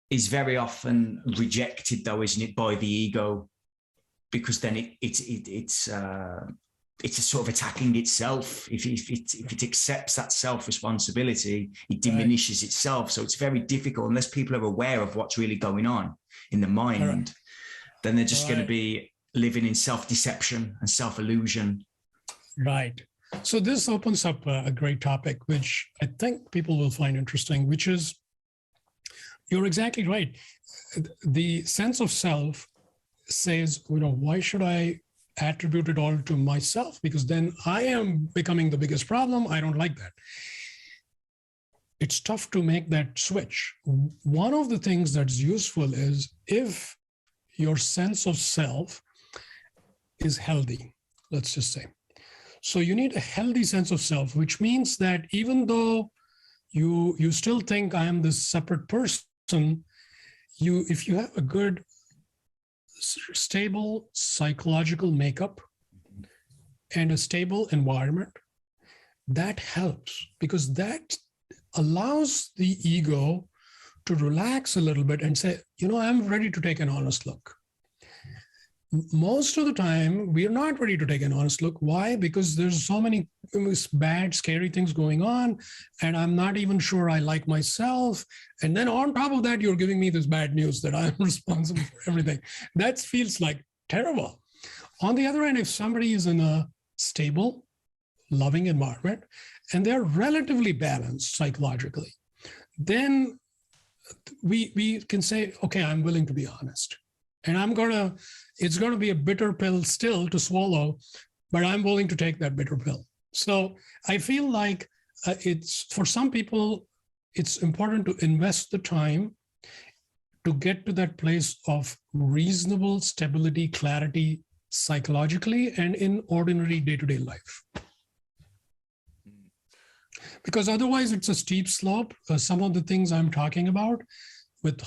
is very often rejected, though, isn't it, by the ego? Because then it's a sort of attacking itself. If it accepts that self-responsibility, it diminishes itself. So it's very difficult unless people are aware of what's really going on in the mind. Right. Then they're just going to be living in self-deception and self-illusion. Right. So this opens up a great topic, which I think people will find interesting, which is, you're exactly right. The sense of self says, why should I attribute it all to myself? Because then I am becoming the biggest problem. I don't like that. It's tough to make that switch. One of the things that's useful is if your sense of self is healthy, let's just say. So you need a healthy sense of self, which means that even though you still think I am this separate person, if you have a good, stable psychological makeup and a stable environment, that helps, because that allows the ego to relax a little bit and say, I'm ready to take an honest look. Most of the time, we are not ready to take an honest look. Why? Because there's so many bad, scary things going on, and I'm not even sure I like myself. And then on top of that, you're giving me this bad news that I'm responsible for everything. That feels like terrible. On the other hand, if somebody is in a stable, loving environment, and they're relatively balanced psychologically, then we can say, okay, I'm willing to be honest. And it's going to be a bitter pill still to swallow, but I'm willing to take that bitter pill. So I feel like for some people, it's important to invest the time to get to that place of reasonable stability, clarity, psychologically and in ordinary day-to-day life. Because otherwise it's a steep slope. Some of the things I'm talking about with,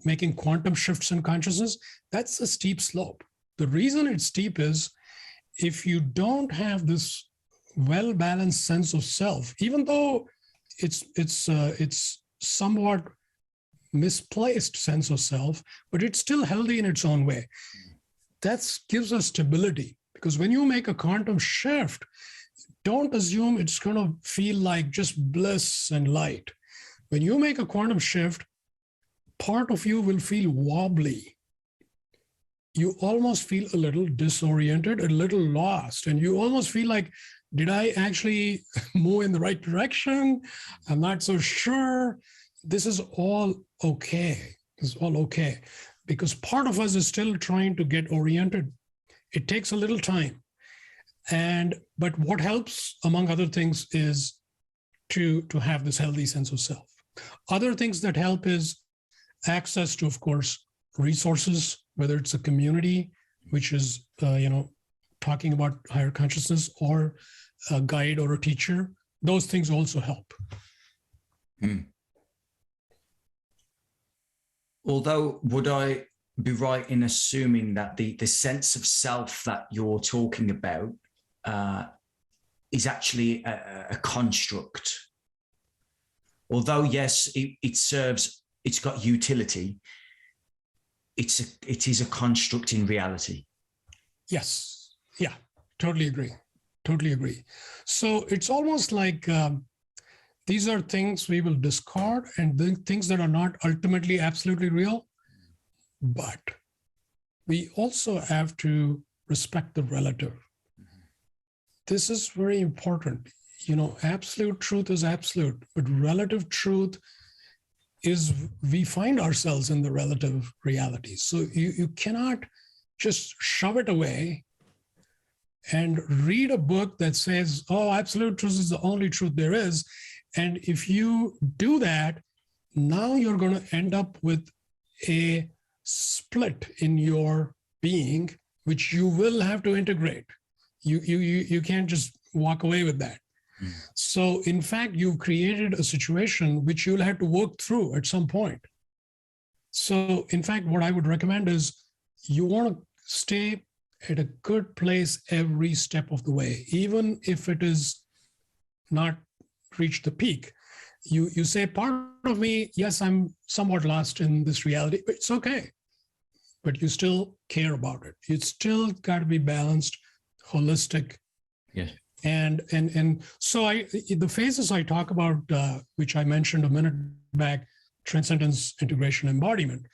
making quantum shifts in consciousness, that's a steep slope. The reason it's steep is if you don't have this well-balanced sense of self, even though it's somewhat misplaced sense of self, but it's still healthy in its own way. That gives us stability, because when you make a quantum shift, don't assume it's going to feel like just bliss and light. When you make a quantum shift, part of you will feel wobbly. You almost feel a little disoriented, a little lost, and you almost feel like, did I actually move in the right direction? I'm not so sure. This is all okay. It's all okay, because part of us is still trying to get oriented. It takes a little time. But what helps, among other things, is to have this healthy sense of self. Other things that help is access to, of course, resources, whether it's a community, which is, talking about higher consciousness, or a guide or a teacher. Those things also help. Although, would I be right in assuming that the sense of self that you're talking about is actually a construct? Although, yes, it serves, it's got utility, it is a construct in reality. Yes. Yeah, totally agree. Totally agree. So it's almost like these are things we will discard and things that are not ultimately absolutely real. But we also have to respect the relative. This is very important. Absolute truth is absolute, but relative truth is we find ourselves in the relative reality. So you cannot just shove it away and read a book that says, oh, absolute truth is the only truth there is. And if you do that, now you're going to end up with a split in your being, which you will have to integrate. You can't just walk away with that. So in fact, you've created a situation which you'll have to work through at some point. So in fact, what I would recommend is you want to stay at a good place every step of the way, even if it is not reached the peak. You say, part of me, yes, I'm somewhat lost in this reality, but it's okay. But you still care about it. You still got to be balanced, holistic. Yes. And so the phases I talk about, which I mentioned a minute back, transcendence, integration, embodiment,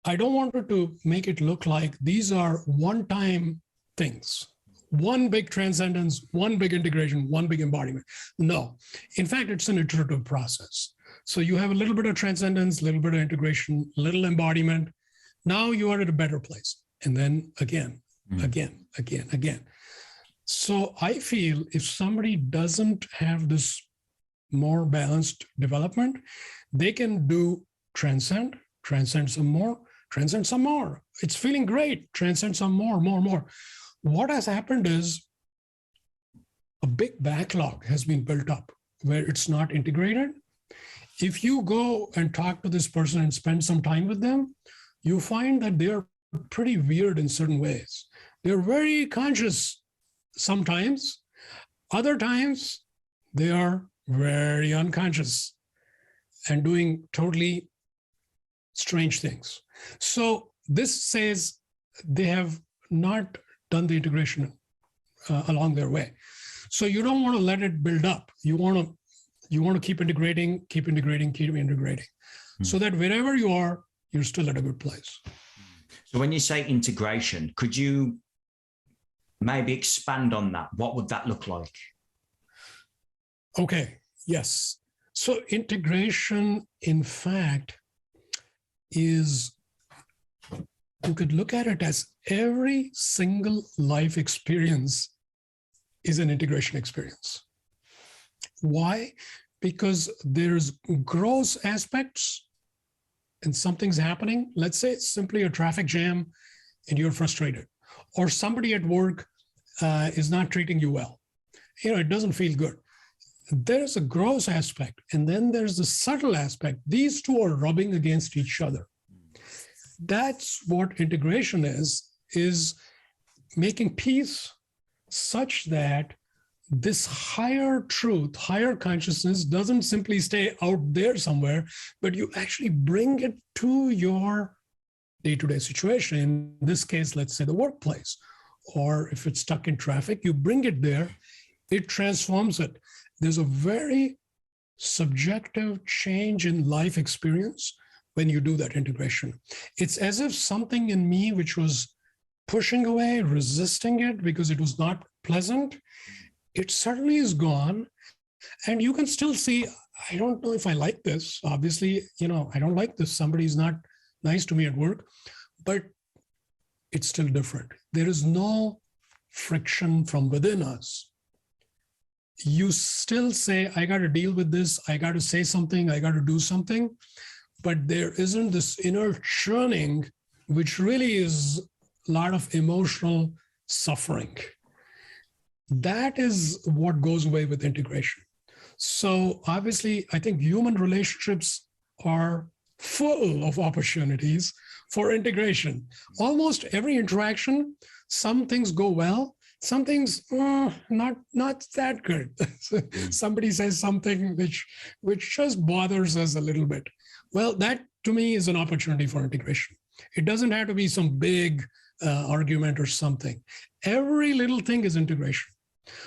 I don't want to make it look like these are one-time things. One big transcendence, one big integration, one big embodiment. No, in fact, it's an iterative process. So you have a little bit of transcendence, a little bit of integration, little embodiment. Now you are at a better place. And then again. So I feel if somebody doesn't have this more balanced development, they can do transcend some more. It's feeling great, transcend some more. What has happened is a big backlog has been built up where it's not integrated. If you go and talk to this person and spend some time with them, you find that they're pretty weird in certain ways. They're very conscious sometimes. Other times, they are very unconscious and doing totally strange things. So this says they have not done the integration along their way. So you don't want to let it build up. You want to keep integrating, so that wherever you are, you're still at a good place. So when you say integration, could you maybe expand on that? What would that look like? Okay, yes. So integration, in fact, is, you could look at it as every single life experience is an integration experience. Why? Because there's gross aspects and something's happening. Let's say it's simply a traffic jam and you're frustrated, or somebody at work is not treating you well. It doesn't feel good. There's a gross aspect, and then there's the subtle aspect. These two are rubbing against each other. That's what integration is making peace such that this higher truth, higher consciousness doesn't simply stay out there somewhere, but you actually bring it to your day-to-day situation. In this case, let's say the workplace, or if it's stuck in traffic, you bring it there, it transforms it. There's a very subjective change in life experience when you do that integration. It's as if something in me which was pushing away, resisting it because it was not pleasant, it suddenly is gone. And you can still see, I don't know if I like this. Obviously, I don't like this. Somebody's not nice to me at work, but it's still different. There is no friction from within us. You still say, I got to deal with this. I got to say something. I got to do something. But there isn't this inner churning, which really is a lot of emotional suffering. That is what goes away with integration. So obviously, I think human relationships are full of opportunities for integration. Almost every interaction, some things go well, some things not that good. Somebody says something which just bothers us a little bit. Well, that to me is an opportunity for integration. It doesn't have to be some big argument or something. Every little thing is integration.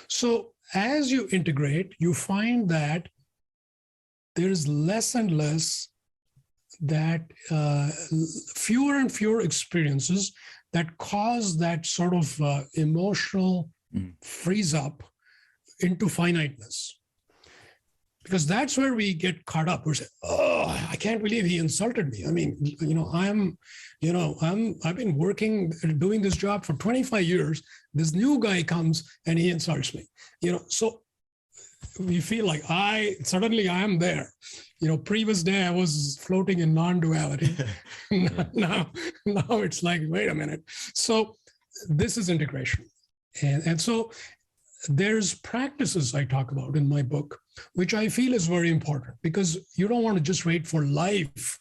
So as you integrate, you find that there's less and less that fewer and fewer experiences that cause that sort of emotional freeze up into finiteness. Because that's where we get caught up. We say, "Oh, I can't believe he insulted me." I mean, I've been doing this job for 25 years. This new guy comes and he insults me. So we feel like I am there. Previous day I was floating in non-duality. now it's like, wait a minute. So this is integration, and so there's practices I talk about in my book, which I feel is very important, because you don't want to just wait for life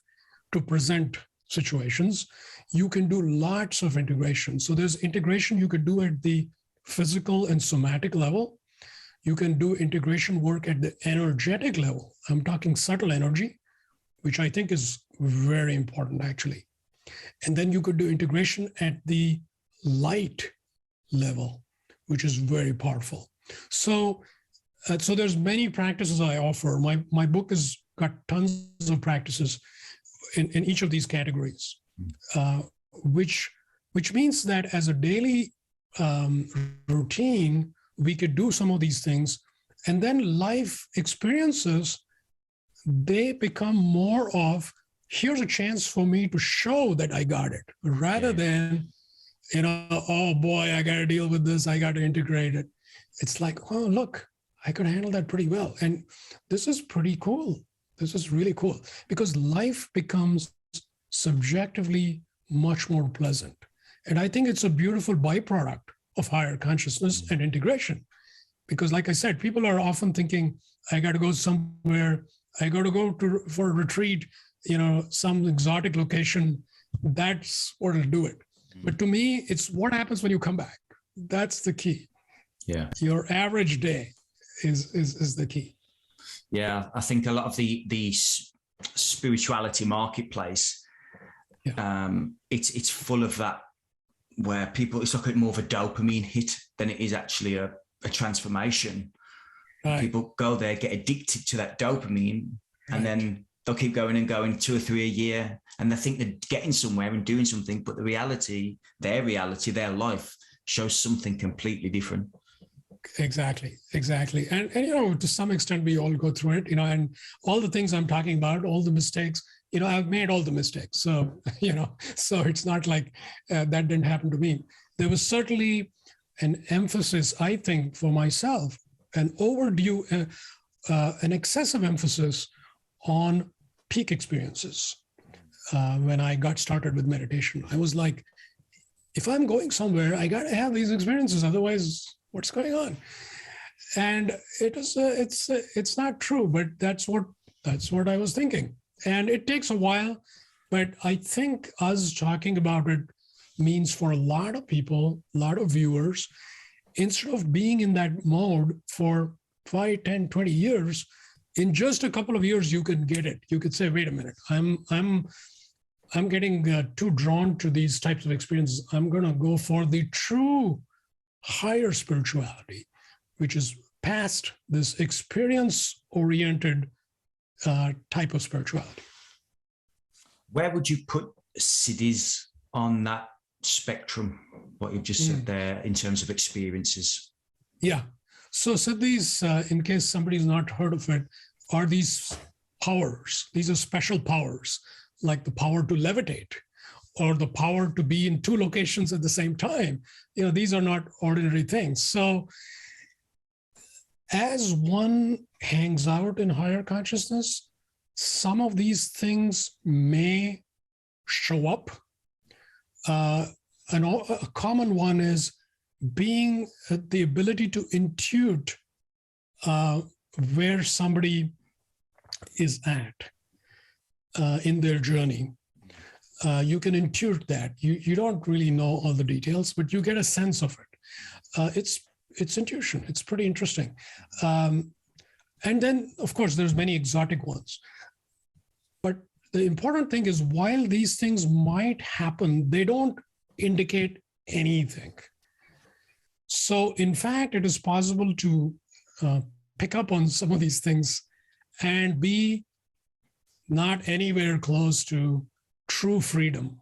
to present situations. You can do lots of integration. So there's integration you could do at the physical and somatic level. You can do integration work at the energetic level. I'm talking subtle energy, which I think is very important, actually. And then you could do integration at the light level, which is very powerful. So there's many practices I offer. My book has got tons of practices in each of these categories, which means that as a daily routine, we could do some of these things, and then life experiences, they become more of, here's a chance for me to show that I got it, rather than, oh boy, I got to deal with this, I got to integrate it. It's like, oh, look, I could handle that pretty well. And this is pretty cool. This is really cool, because life becomes subjectively much more pleasant. And I think it's a beautiful byproduct of higher consciousness and integration. Because like I said, people are often thinking, I got to go somewhere, I got to go for a retreat, some exotic location. That's what will do it. But to me, it's what happens when you come back. That's the key. Yeah. Your average day is the key. Yeah, I think a lot of the spirituality marketplace, it's full of that, where people, it's like more of a dopamine hit than it is actually a transformation. Right. People go there, get addicted to that dopamine, and then they'll keep going and going 2 or 3 a year, and they think they're getting somewhere and doing something, but their reality, their life shows something completely different. Exactly. And to some extent, we all go through it, and all the things I'm talking about, all the mistakes, I've made all the mistakes. So, so it's not like that didn't happen to me. There was certainly an emphasis, I think, for myself, an overdue, an excessive emphasis on peak experiences. When I got started with meditation, I was like, if I'm going somewhere, I got to have these experiences. Otherwise, what's going on? And it's not true, but that's what I was thinking. And it takes a while, but I think us talking about it means for a lot of people, a lot of viewers, instead of being in that mode for 5, 10, 20 years, in just a couple of years, you can get it. You could say, wait a minute, I'm getting too drawn to these types of experiences. I'm going to go for the true higher spirituality, which is past this experience-oriented type of spirituality. Where would you put siddhis on that spectrum, what you've just said there, in terms of experiences? Yeah. So siddhis, in case somebody's not heard of it, are these powers. These are special powers, like the power to levitate or the power to be in 2 locations at the same time. These are not ordinary things. So as one hangs out in higher consciousness, some of these things may show up. A common one is being the ability to intuit where somebody is at in their journey. You can intuit that. You don't really know all the details, but you get a sense of it. It's intuition. It's pretty interesting. And then, of course, there's many exotic ones. But the important thing is, while these things might happen, they don't indicate anything. So in fact, it is possible to pick up on some of these things and be not anywhere close to true freedom,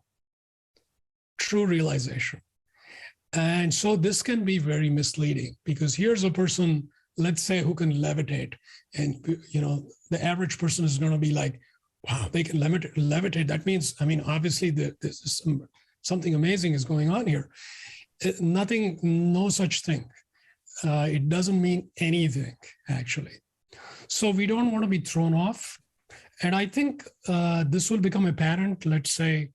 true realization. And so this can be very misleading, because here's a person, let's say, who can levitate. And, the average person is going to be like, wow, they can levitate. That means, obviously there's something amazing is going on here. Nothing, no such thing. It doesn't mean anything, actually. So we don't want to be thrown off. And I think this will become apparent, let's say,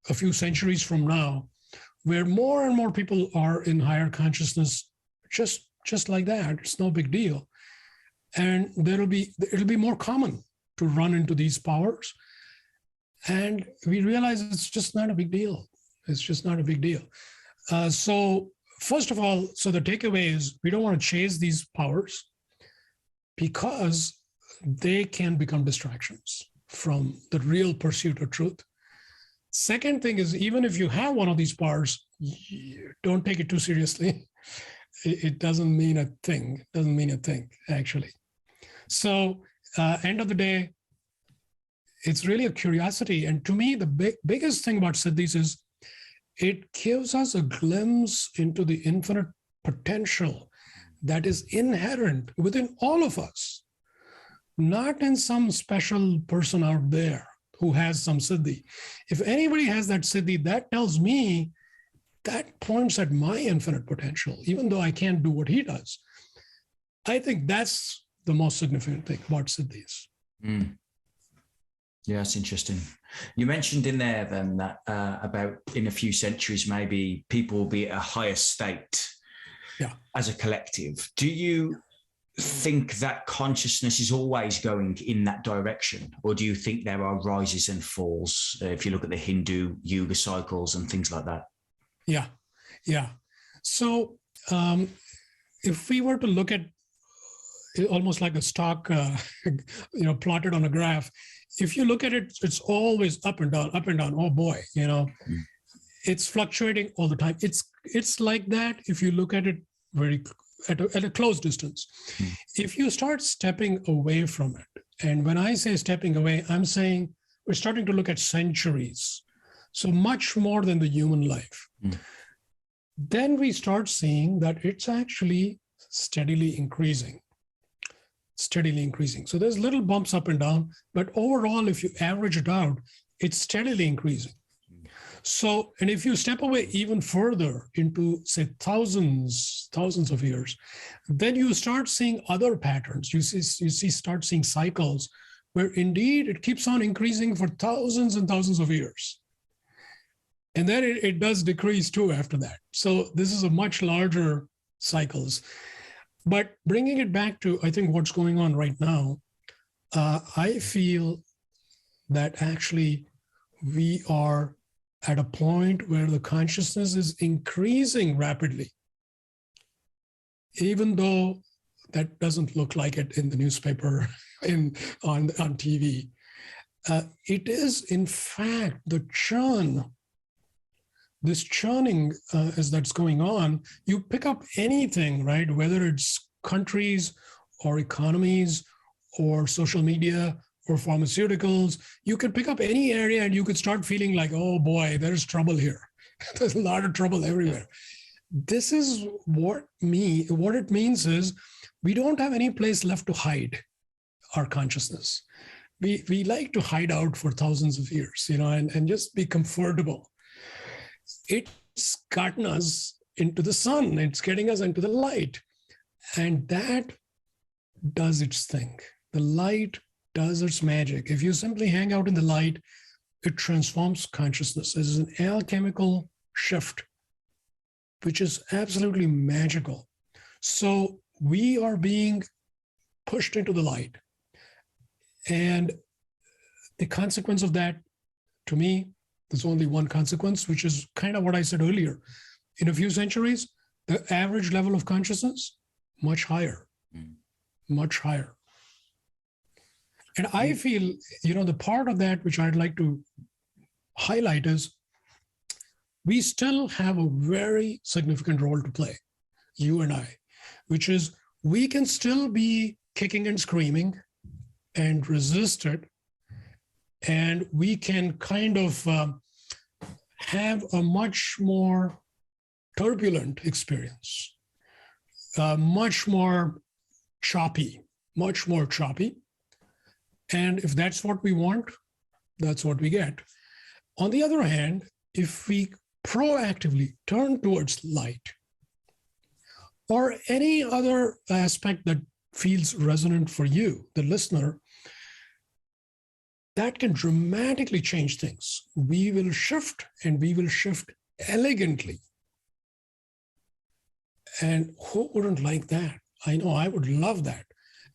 a few centuries from now, where more and more people are in higher consciousness, just like that. It's no big deal. And it'll be more common to run into these powers. And we realize it's just not a big deal. It's just not a big deal. So first of all, the takeaway is we don't want to chase these powers, because they can become distractions from the real pursuit of truth. Second thing is, even if you have one of these powers, don't take it too seriously. It doesn't mean a thing. It doesn't mean a thing, actually. So end of the day, it's really a curiosity. And to me, the biggest thing about Siddhis is it gives us a glimpse into the infinite potential that is inherent within all of us, not in some special person out there who has some Siddhi. If anybody has that Siddhi, that tells me, that points at my infinite potential, even though I can't do what he does. I think that's the most significant thing about Siddhis. Mm. Yeah, that's interesting. You mentioned in there then that about in a few centuries, maybe people will be at a higher state as a collective. Do you think that consciousness is always going in that direction? Or do you think there are rises and falls, if you look at the Hindu yoga cycles and things like that? Yeah. So if we were to look at almost like a stock, plotted on a graph, if you look at it, it's always up and down, up and down. Oh boy, it's fluctuating all the time. It's like that if you look at it at a close distance. If you start stepping away from it, and when I say stepping away, I'm saying we're starting to look at centuries, so much more than the human life. Then we start seeing that it's actually steadily increasing. So there's little bumps up and down, but overall, if you average it out, it's steadily increasing. So, and if you step away even further into, say, thousands of years, then you start seeing other patterns. You start seeing cycles where indeed it keeps on increasing for thousands and thousands of years. And then it does decrease too after that. So this is a much larger cycles. But bringing it back to, I think, what's going on right now, I feel that actually we are at a point where the consciousness is increasing rapidly, even though that doesn't look like it in the newspaper, on TV. It is, in fact, the churn. This churning that's going on. You pick up anything, right? Whether it's countries or economies or social media or pharmaceuticals, you could pick up any area and you could start feeling like, oh boy, there's trouble here. There's a lot of trouble everywhere. This is what it means is we don't have any place left to hide our consciousness. We like to hide out for thousands of years, and just be comfortable. It's gotten us into the sun. It's getting us into the light. And that does its thing. The light does its magic. If you simply hang out in the light, it transforms consciousness. It is an alchemical shift, which is absolutely magical. So we are being pushed into the light. And the consequence of that, to me, there's only one consequence, which is kind of what I said earlier. In a few centuries, the average level of consciousness, much higher, much higher. And I feel, the part of that which I'd like to highlight is we still have a very significant role to play. you and I, which is we can still be kicking and screaming and resist it. And we can kind of have a much more turbulent experience, much more choppy. And if that's what we want, that's what we get. On the other hand, if we proactively turn towards light or any other aspect that feels resonant for you, the listener, that can dramatically change things. We will shift, and we will shift elegantly. And who wouldn't like that? I know I would love that.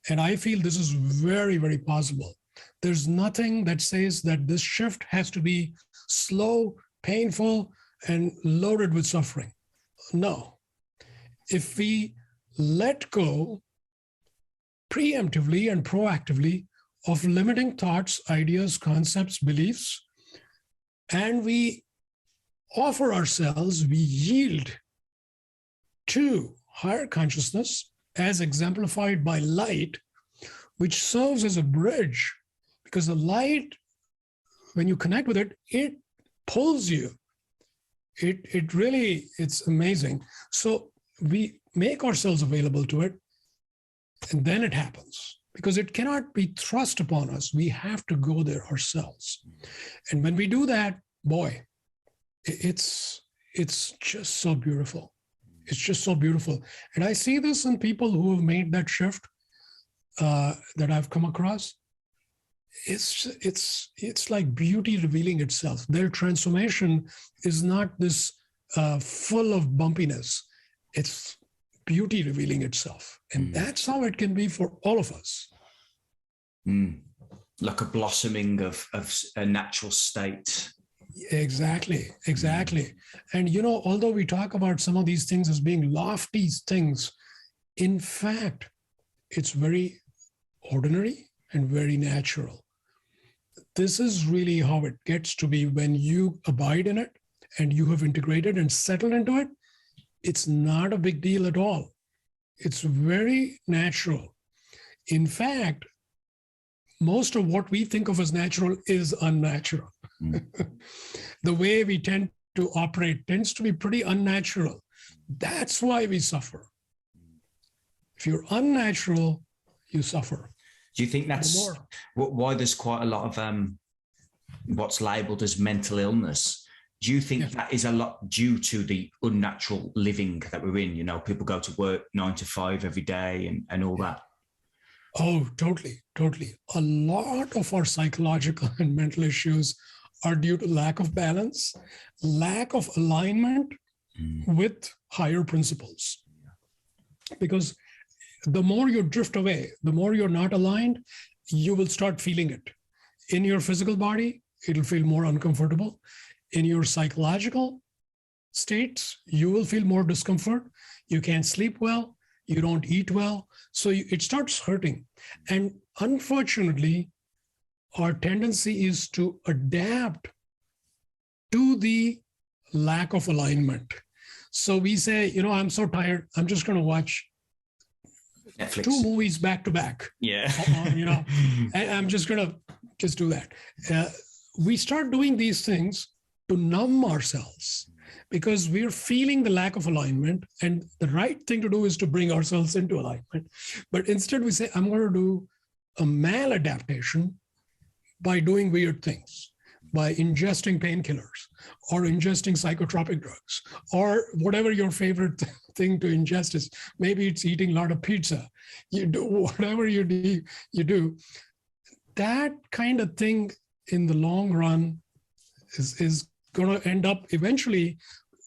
And I feel this is very, very possible. There's nothing that says that this shift has to be slow, painful, and loaded with suffering. No. If we let go preemptively and proactively of limiting thoughts, ideas, concepts, beliefs, and we offer ourselves, we yield to higher consciousness as exemplified by light, which serves as a bridge, because the light, when you connect with it, it pulls you. It's amazing. So we make ourselves available to it, and then it happens, because it cannot be thrust upon us. We have to go there ourselves. And when we do that, boy, it's just so beautiful. It's just so beautiful. And I see this in people who have made that shift that I've come across. It's like beauty revealing itself. Their transformation is not this full of bumpiness. It's beauty revealing itself. And that's how it can be for all of us. Like a blossoming of a natural state. Exactly. And, although we talk about some of these things as being lofty things, in fact, it's very ordinary and very natural. This is really how it gets to be when you abide in it and you have integrated and settled into it. It's not a big deal at all. It's very natural. In fact, most of what we think of as natural is unnatural. The way we tend to operate tends to be pretty unnatural. That's why we suffer. If you're unnatural, you suffer. Do you think that's why there's quite a lot of what's labeled as mental illness? Do you think that is a lot due to the unnatural living that we're in? People go to work 9 to 5 every day and all that. Oh, totally. A lot of our psychological and mental issues are due to lack of balance, lack of alignment with higher principles. Because the more you drift away, the more you're not aligned, you will start feeling it. In your physical body, it'll feel more uncomfortable. In your psychological states, you will feel more discomfort. You can't sleep well. You don't eat well. So it starts hurting. And unfortunately, our tendency is to adapt to the lack of alignment. So we say, I'm so tired, I'm just going to watch Netflix. 2 movies back to back. Yeah. I'm just going to do that. We start doing these things to numb ourselves because we're feeling the lack of alignment. And the right thing to do is to bring ourselves into alignment. But instead we say, I'm going to do a maladaptation by doing weird things, by ingesting painkillers or ingesting psychotropic drugs or whatever your favorite thing to ingest is. Maybe it's eating a lot of pizza. You do whatever you do. That kind of thing in the long run is going to end up eventually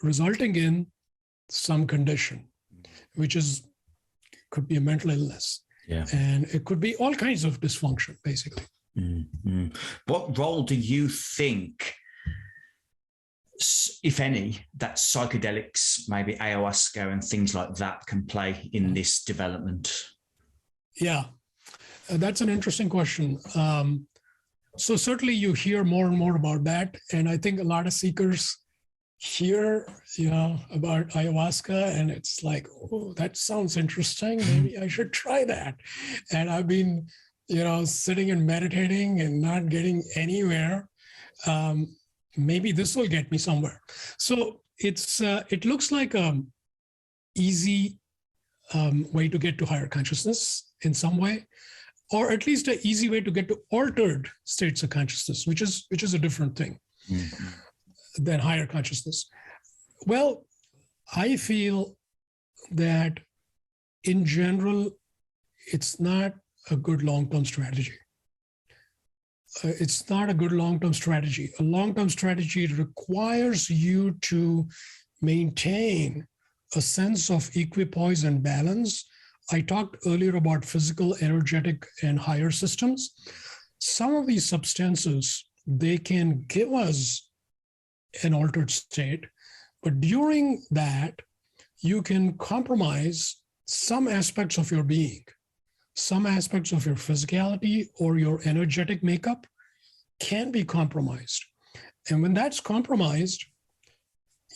resulting in some condition, which could be a mental illness. Yeah. And it could be all kinds of dysfunction, basically. Mm-hmm. What role do you think, if any, that psychedelics, maybe ayahuasca and things like that can play in this development? Yeah, that's an interesting question. So certainly you hear more and more about that. And I think a lot of seekers hear, about ayahuasca, and it's like, oh, that sounds interesting. Maybe I should try that. And I've been, sitting and meditating and not getting anywhere. Maybe this will get me somewhere. So it looks like an easy way to get to higher consciousness in some way, or at least an easy way to get to altered states of consciousness, which is a different thing than higher consciousness. Well, I feel that in general, it's not a good long-term strategy. It's not a good long-term strategy. A long-term strategy requires you to maintain a sense of equipoise and balance. I talked earlier about physical, energetic, and higher systems. Some of these substances, they can give us an altered state, but during that, you can compromise some aspects of your being, some aspects of your physicality or your energetic makeup can be compromised. And when that's compromised,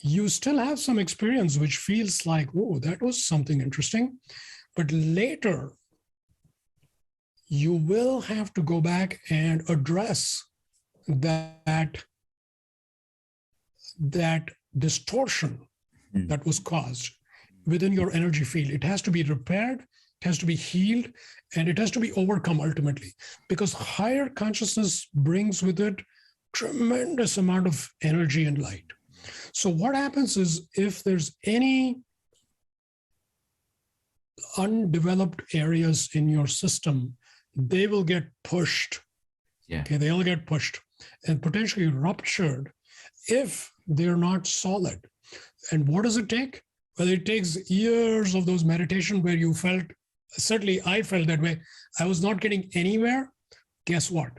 you still have some experience which feels like, oh, that was something interesting. But later, you will have to go back and address that distortion that was caused within your energy field. It has to be repaired, it has to be healed, and it has to be overcome ultimately, because higher consciousness brings with it tremendous amount of energy and light. So what happens is, if there's any undeveloped areas in your system, they will get pushed. Yeah. Okay, they'll get pushed and potentially ruptured if they're not solid. And what does it take? Well, it takes years of those meditation where you felt, certainly I felt that way, I was not getting anywhere. Guess what?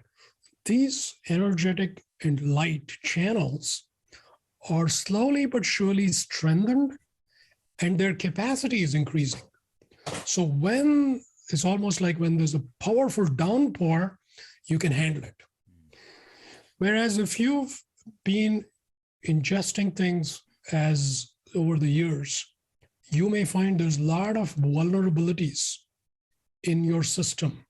These energetic and light channels are slowly but surely strengthened, and their capacity is increasing. So when it's almost like when there's a powerful downpour, you can handle it. Whereas if you've been ingesting things as over the years, you may find there's a lot of vulnerabilities in your system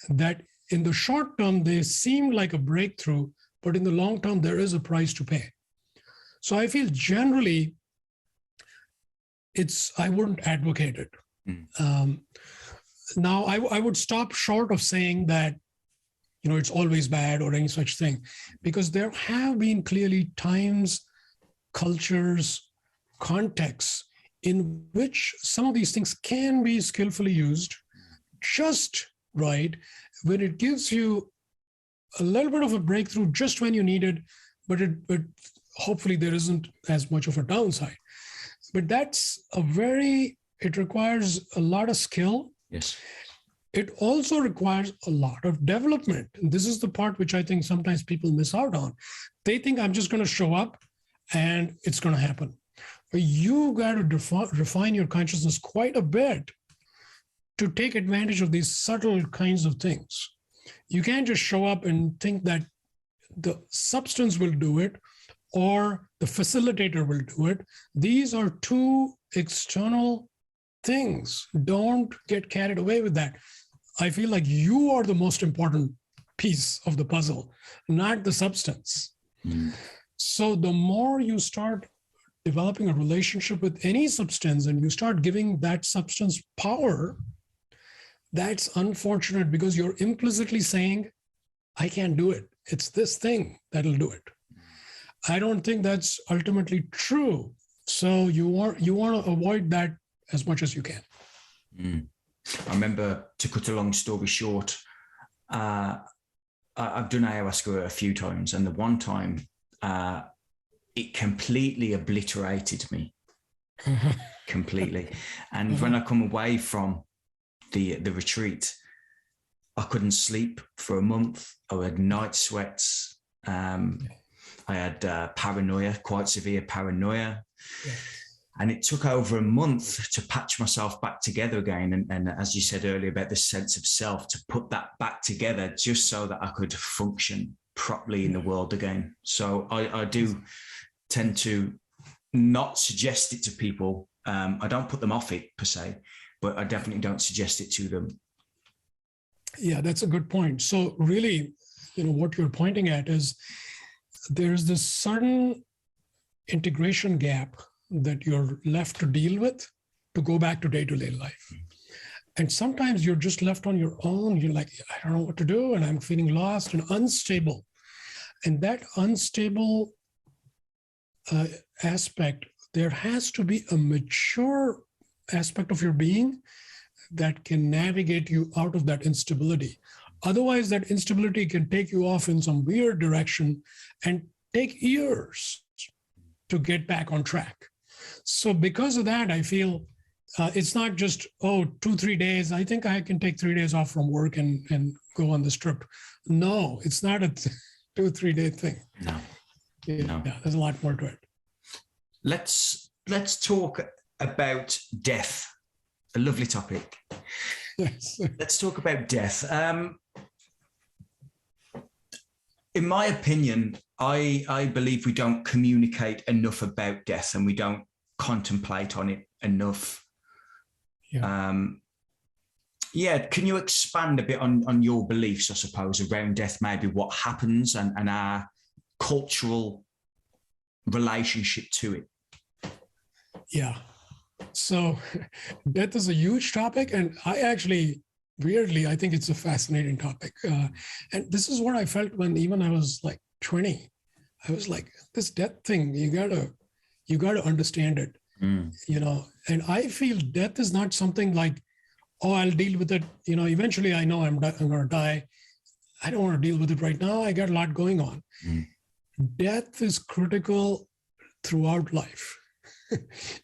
that in the short term, they seem like a breakthrough, but in the long term, there is a price to pay. So I feel generally, I wouldn't advocate it. Now, I would stop short of saying that, it's always bad or any such thing, because there have been clearly times, cultures, contexts in which some of these things can be skillfully used just right, when it gives you a little bit of a breakthrough just when you need it, but hopefully there isn't as much of a downside. But it requires a lot of skill. Yes. It also requires a lot of development. And this is the part which I think sometimes people miss out on. They think I'm just going to show up and it's going to happen. But you got to refine your consciousness quite a bit to take advantage of these subtle kinds of things. You can't just show up and think that the substance will do it or the facilitator will do it. These are two external things. Don't get carried away with that. I feel like you are the most important piece of the puzzle, not the substance. So the more you start developing a relationship with any substance and you start giving that substance power, that's unfortunate, because you're implicitly saying, I can't do it. It's this thing that'll do it. I don't think that's ultimately true. So you want to avoid that as much as you can. I remember, to cut a long story short, I've done ayahuasca a few times, and the one time it completely obliterated me, completely. And when I come away from the retreat, I couldn't sleep for a month. I had night sweats. I had paranoia, quite severe paranoia. Yeah. And it took over a month to patch myself back together again. And as you said earlier about the sense of self, to put that back together just so that I could function properly in the world again. So I do tend to not suggest it to people. I don't put them off it per se, but I definitely don't suggest it to them. Yeah, that's a good point. So really, what you're pointing at is there's this certain integration gap that you're left to deal with to go back to day-to-day life. And sometimes you're just left on your own. You're like, I don't know what to do, and I'm feeling lost and unstable. And that unstable aspect, there has to be a mature aspect of your being that can navigate you out of that instability. Otherwise, that instability can take you off in some weird direction and take years to get back on track. So because of that, I feel it's not just, 2-3 days. I think I can take 3 days off from work and go on this trip. No, it's not a 2-3 day thing. No. Yeah, there's a lot more to it. Let's talk about death. A lovely topic. Yes. Let's talk about death. In my opinion, I believe we don't communicate enough about death, and we don't contemplate on it enough. Yeah. Can you expand a bit on your beliefs, I suppose, around death, maybe what happens and our cultural relationship to it? Yeah. So death is a huge topic, and I actually, weirdly, I think it's a fascinating topic. And this is what I felt when even I was like 20. I was like, this death thing, you gotta understand it. And I feel death is not something like, I'll deal with it. Eventually I know I'm going to die. I don't want to deal with it right now. I got a lot going on. Death is critical throughout life.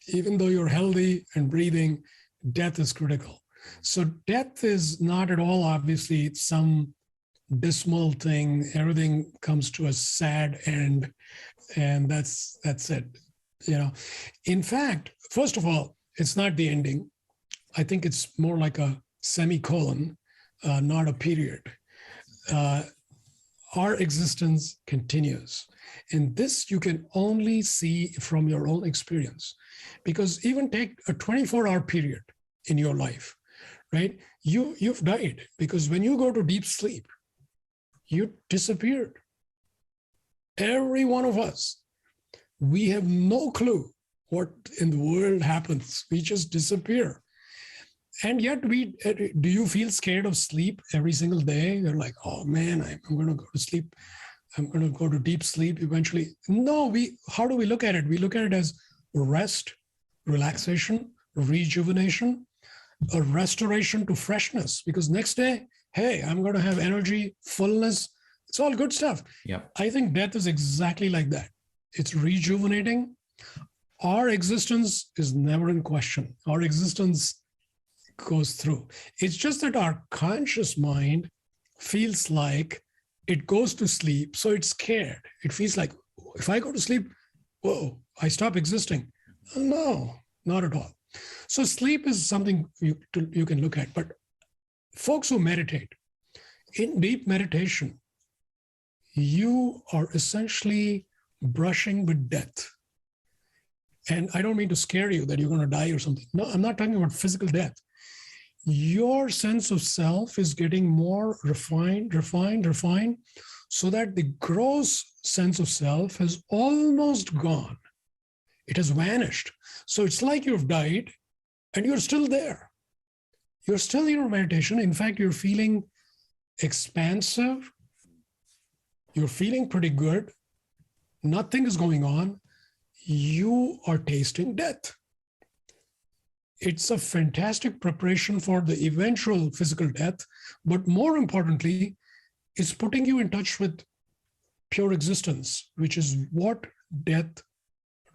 Even though you're healthy and breathing, death is critical. So death is not at all, obviously, some dismal thing. Everything comes to a sad end, and that's it. In fact, first of all, it's not the ending. I think it's more like a semicolon, not a period. Our existence continues. And this you can only see from your own experience. Because even take a 24-hour period in your life, right? You've died, because when you go to deep sleep, you disappeared. Every one of us, we have no clue what in the world happens. We just disappear. And yet do you feel scared of sleep every single day? You're like, oh man, I'm going to go to sleep. I'm going to go to deep sleep eventually. No, how do we look at it? We look at it as rest, relaxation, rejuvenation, a restoration to freshness, because next day, hey, I'm going to have energy, fullness. It's all good stuff. Yeah. I think death is exactly like that. It's rejuvenating. Our existence is never in question. Our existence goes through. It's just that our conscious mind feels like it goes to sleep, so it's scared. It feels like, if I go to sleep, whoa, I stop existing. No, not at all. So sleep is something you can look at. But folks who meditate, in deep meditation, you are essentially brushing with death. And I don't mean to scare you that you're going to die or something. No, I'm not talking about physical death. Your sense of self is getting more refined, so that the gross sense of self has almost gone. It has vanished. So it's like you've died and you're still there. You're still in your meditation. In fact, you're feeling expansive. You're feeling pretty good. Nothing is going on. You are tasting death. It's a fantastic preparation for the eventual physical death, but more importantly, it's putting you in touch with pure existence, which is what death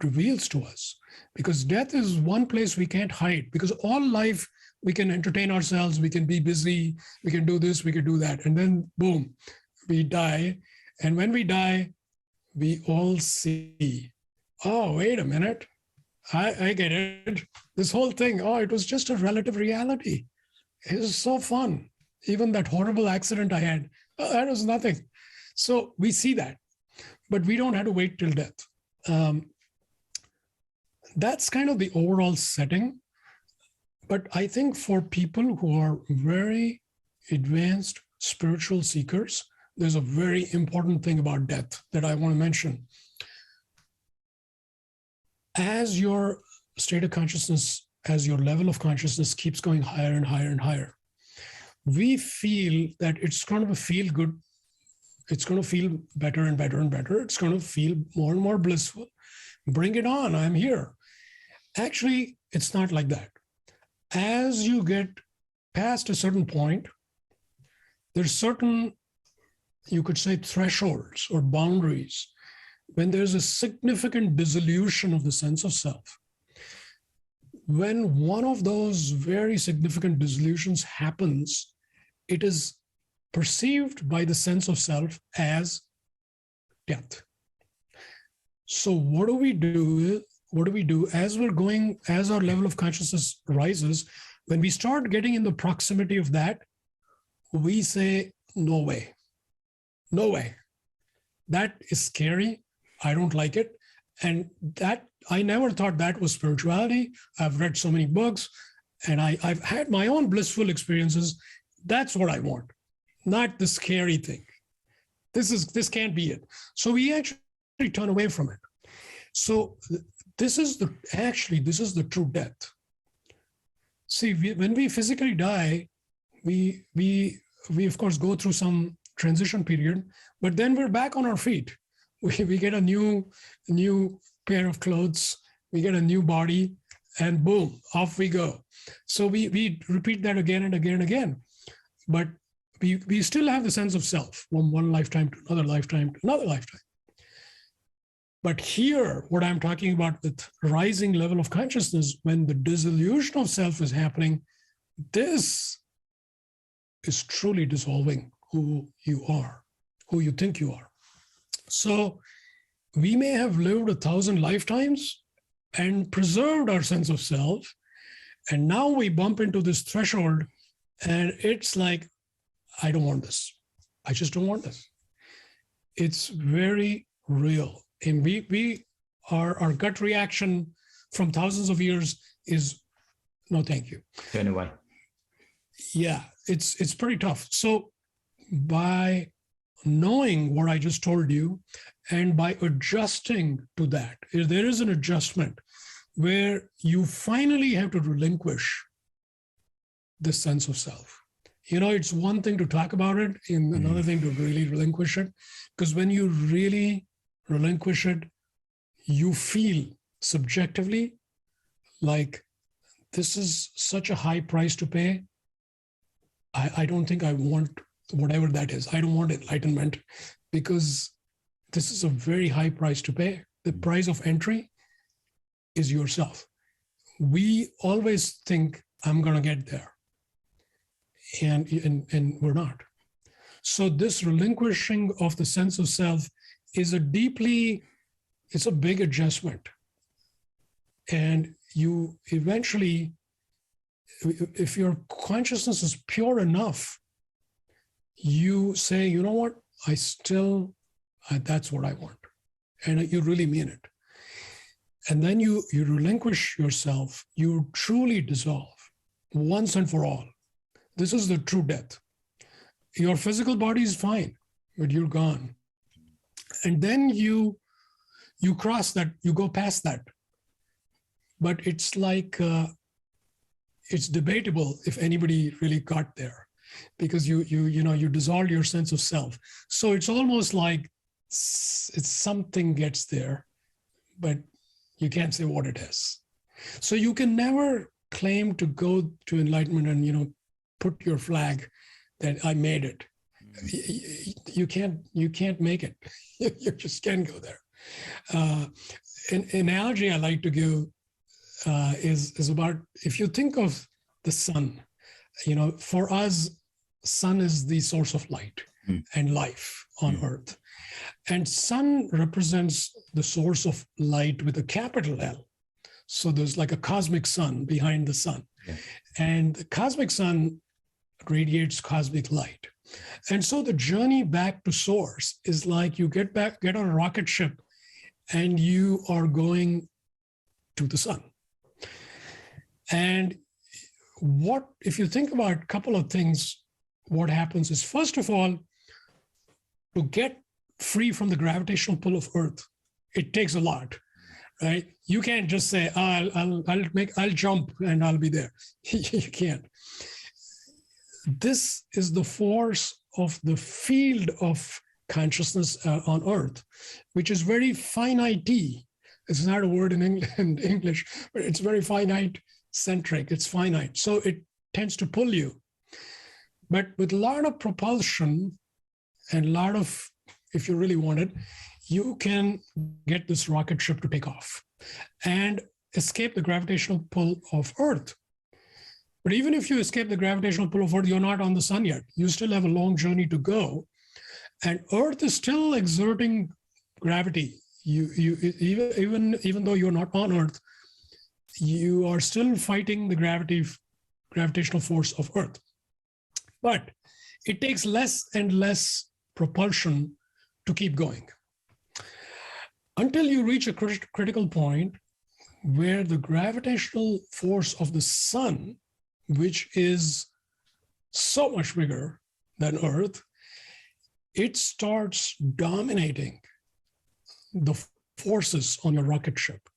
reveals to us. Because death is one place we can't hide, because all life, we can entertain ourselves, we can be busy, we can do this, we can do that. And then boom, we die. And when we die, we all see, oh, wait a minute. I get it. This whole thing, it was just a relative reality. It was so fun. Even that horrible accident I had, that was nothing. So we see that, but we don't have to wait till death. that's kind of the overall setting. But I think for people who are very advanced spiritual seekers, there's a very important thing about death that I want to mention. As your state of consciousness, as your level of consciousness keeps going higher and higher and higher, we feel that it's going to feel good. It's going to feel better and better and better. It's going to feel more and more blissful. Bring it on, I'm here. Actually, it's not like that. As you get past a certain point, there's certain, you could say, thresholds or boundaries when there's a significant dissolution of the sense of self. When one of those very significant dissolutions happens, it is perceived by the sense of self as death. So what do we do? What do we do as we're going, as our level of consciousness rises? When we start getting in the proximity of that, we say, no way, no way. That is scary. I don't like it. And that, I never thought that was spirituality. I've read so many books and I've had my own blissful experiences. That's what I want, not the scary thing. This can't be it. So we actually turn away from it. So this is the true death. See, when we physically die, we of course go through some transition period, but then we're back on our feet. We get a new pair of clothes, we get a new body, and boom, off we go. So we repeat that again and again and again. But we still have the sense of self from one lifetime to another lifetime to another lifetime. But here, what I'm talking about with rising level of consciousness, when the dissolution of self is happening, this is truly dissolving who you are, who you think you are. So we may have lived 1,000 lifetimes and preserved our sense of self. And now we bump into this threshold and it's like, I don't want this. I just don't want this. It's very real. And our gut reaction from thousands of years is, no, thank you. Turn away. Yeah, it's pretty tough. So by knowing what I just told you, and by adjusting to that, there is an adjustment where you finally have to relinquish the sense of self. You know, it's one thing to talk about it and another thing to really relinquish it. Because when you really relinquish it, you feel subjectively like this is such a high price to pay. I don't think I want whatever that is. I don't want enlightenment because this is a very high price to pay. The price of entry is yourself. We always think I'm going to get there. And we're not. So this relinquishing of the sense of self is it's a big adjustment. And you eventually, if your consciousness is pure enough, you say, you know what, that's what I want. And you really mean it. And then you relinquish yourself, you truly dissolve once and for all. This is the true death. Your physical body is fine, but you're gone. And then you cross that, you go past that. But it's like, it's debatable if anybody really got there because you dissolve your sense of self. So it's almost like it's something gets there, but you can't say what it is. So you can never claim to go to enlightenment and, put your flag that I made it. You can't make it. You just can't go there. An analogy I like to give is about, if you think of the sun, for us, sun is the source of light and life on earth. And sun represents the source of light with a capital L. So there's like a cosmic sun behind the sun. Yeah. And the cosmic sun radiates cosmic light. And so the journey back to source is like you get on a rocket ship and you are going to the sun. And if you think about a couple of things, what happens is, first of all, to get free from the gravitational pull of Earth, it takes a lot, right? You can't just say, I'll jump and I'll be there. You can't. This is the force of the field of consciousness on Earth, which is very finite. It's not a word in English, but it's very finite centric. It's finite. So it tends to pull you. But with a lot of propulsion and a lot of, if you really want it, you can get this rocket ship to take off and escape the gravitational pull of Earth. But even if you escape the gravitational pull of Earth, you're not on the sun yet. You still have a long journey to go. And Earth is still exerting gravity. Even though you're not on Earth, you are still fighting the gravitational force of Earth. But it takes less and less propulsion to keep going, until you reach a critical point where the gravitational force of the sun, which is so much bigger than Earth, it starts dominating the forces on your rocket ship.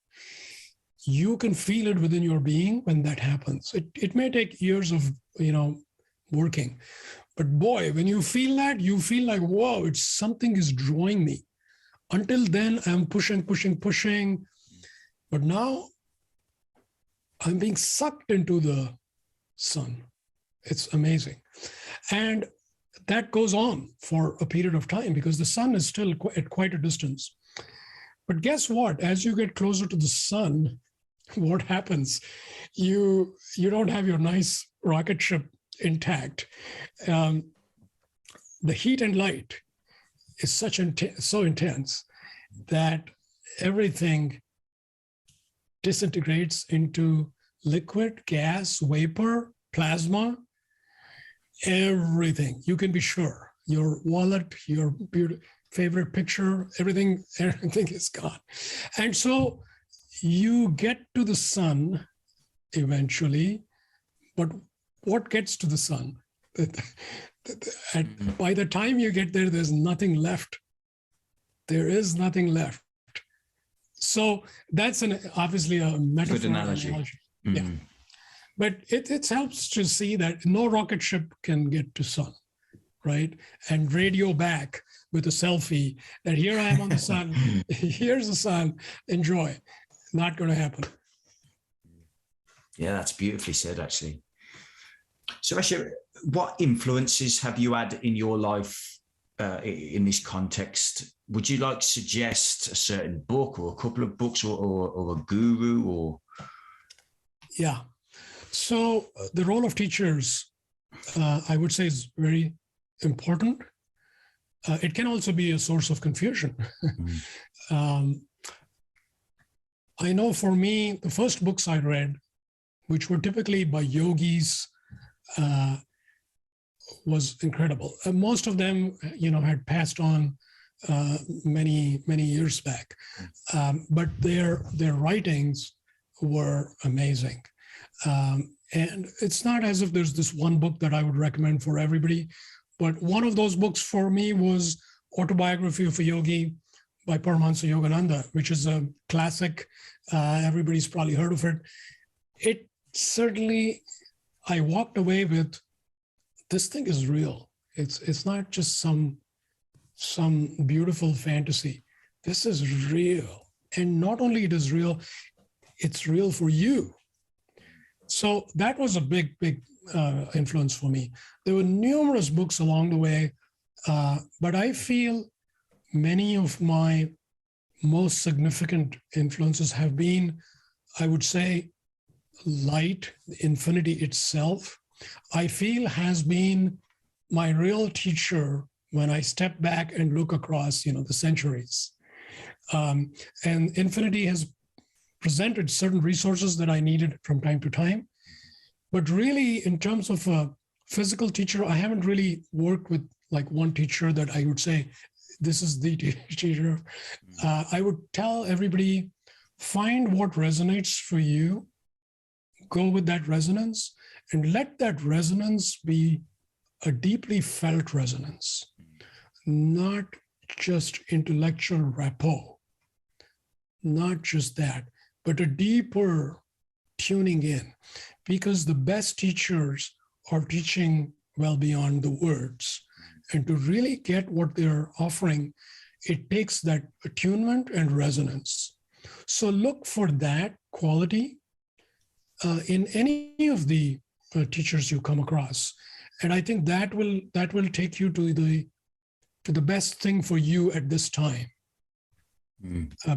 You can feel it within your being when that happens. It may take years of working, but boy, when you feel that, you feel like, whoa, it's something is drawing me. Until then, I'm pushing. But now I'm being sucked into the sun. It's amazing. And that goes on for a period of time because the sun is still at quite a distance. But guess what? As you get closer to the sun, what happens? You don't have your nice rocket ship intact. The heat and light is so intense that everything disintegrates into liquid, gas, vapor, plasma, everything. You can be sure. Your wallet, your favorite picture, everything is gone. And so you get to the sun eventually, but what gets to the sun? By the time you get there, there's nothing left. There is nothing left. So that's obviously a metaphor. Good analogy. Mm-hmm. Yeah. But it helps to see that no rocket ship can get to sun, right? And radio back with a selfie that here I am on the sun, here's the sun, enjoy. Not going to happen. Yeah, that's beautifully said, actually. So, Suresh, what influences have you had in your life in this context? Would you like to suggest a certain book or a couple of books or a guru or? Yeah. So the role of teachers, I would say, is very important. It can also be a source of confusion. I know for me, the first books I read, which were typically by yogis, was incredible. Most of them, had passed on many years back, but their writings were amazing. And it's not as if there's this one book that I would recommend for everybody, but one of those books for me was Autobiography of a Yogi by Paramahansa Yogananda, which is a classic. Everybody's probably heard of it. It certainly, I walked away with, this thing is real. It's not just some beautiful fantasy. This is real. And not only it is real, it's real for you. So that was a big influence for me. There were numerous books along the way, but I feel many of my most significant influences have been, I would say, light, infinity itself, I feel has been my real teacher when I step back and look across, the centuries. And infinity has presented certain resources that I needed from time to time. But really, in terms of a physical teacher, I haven't really worked with like one teacher that I would say this is the teacher, I would tell everybody, find what resonates for you, go with that resonance, and let that resonance be a deeply felt resonance, not just intellectual rapport, not just that, but a deeper tuning in, because the best teachers are teaching well beyond the words. And to really get what they're offering, it takes that attunement and resonance. So look for that quality in any of the teachers you come across. And I think that will take you to the best thing for you at this time.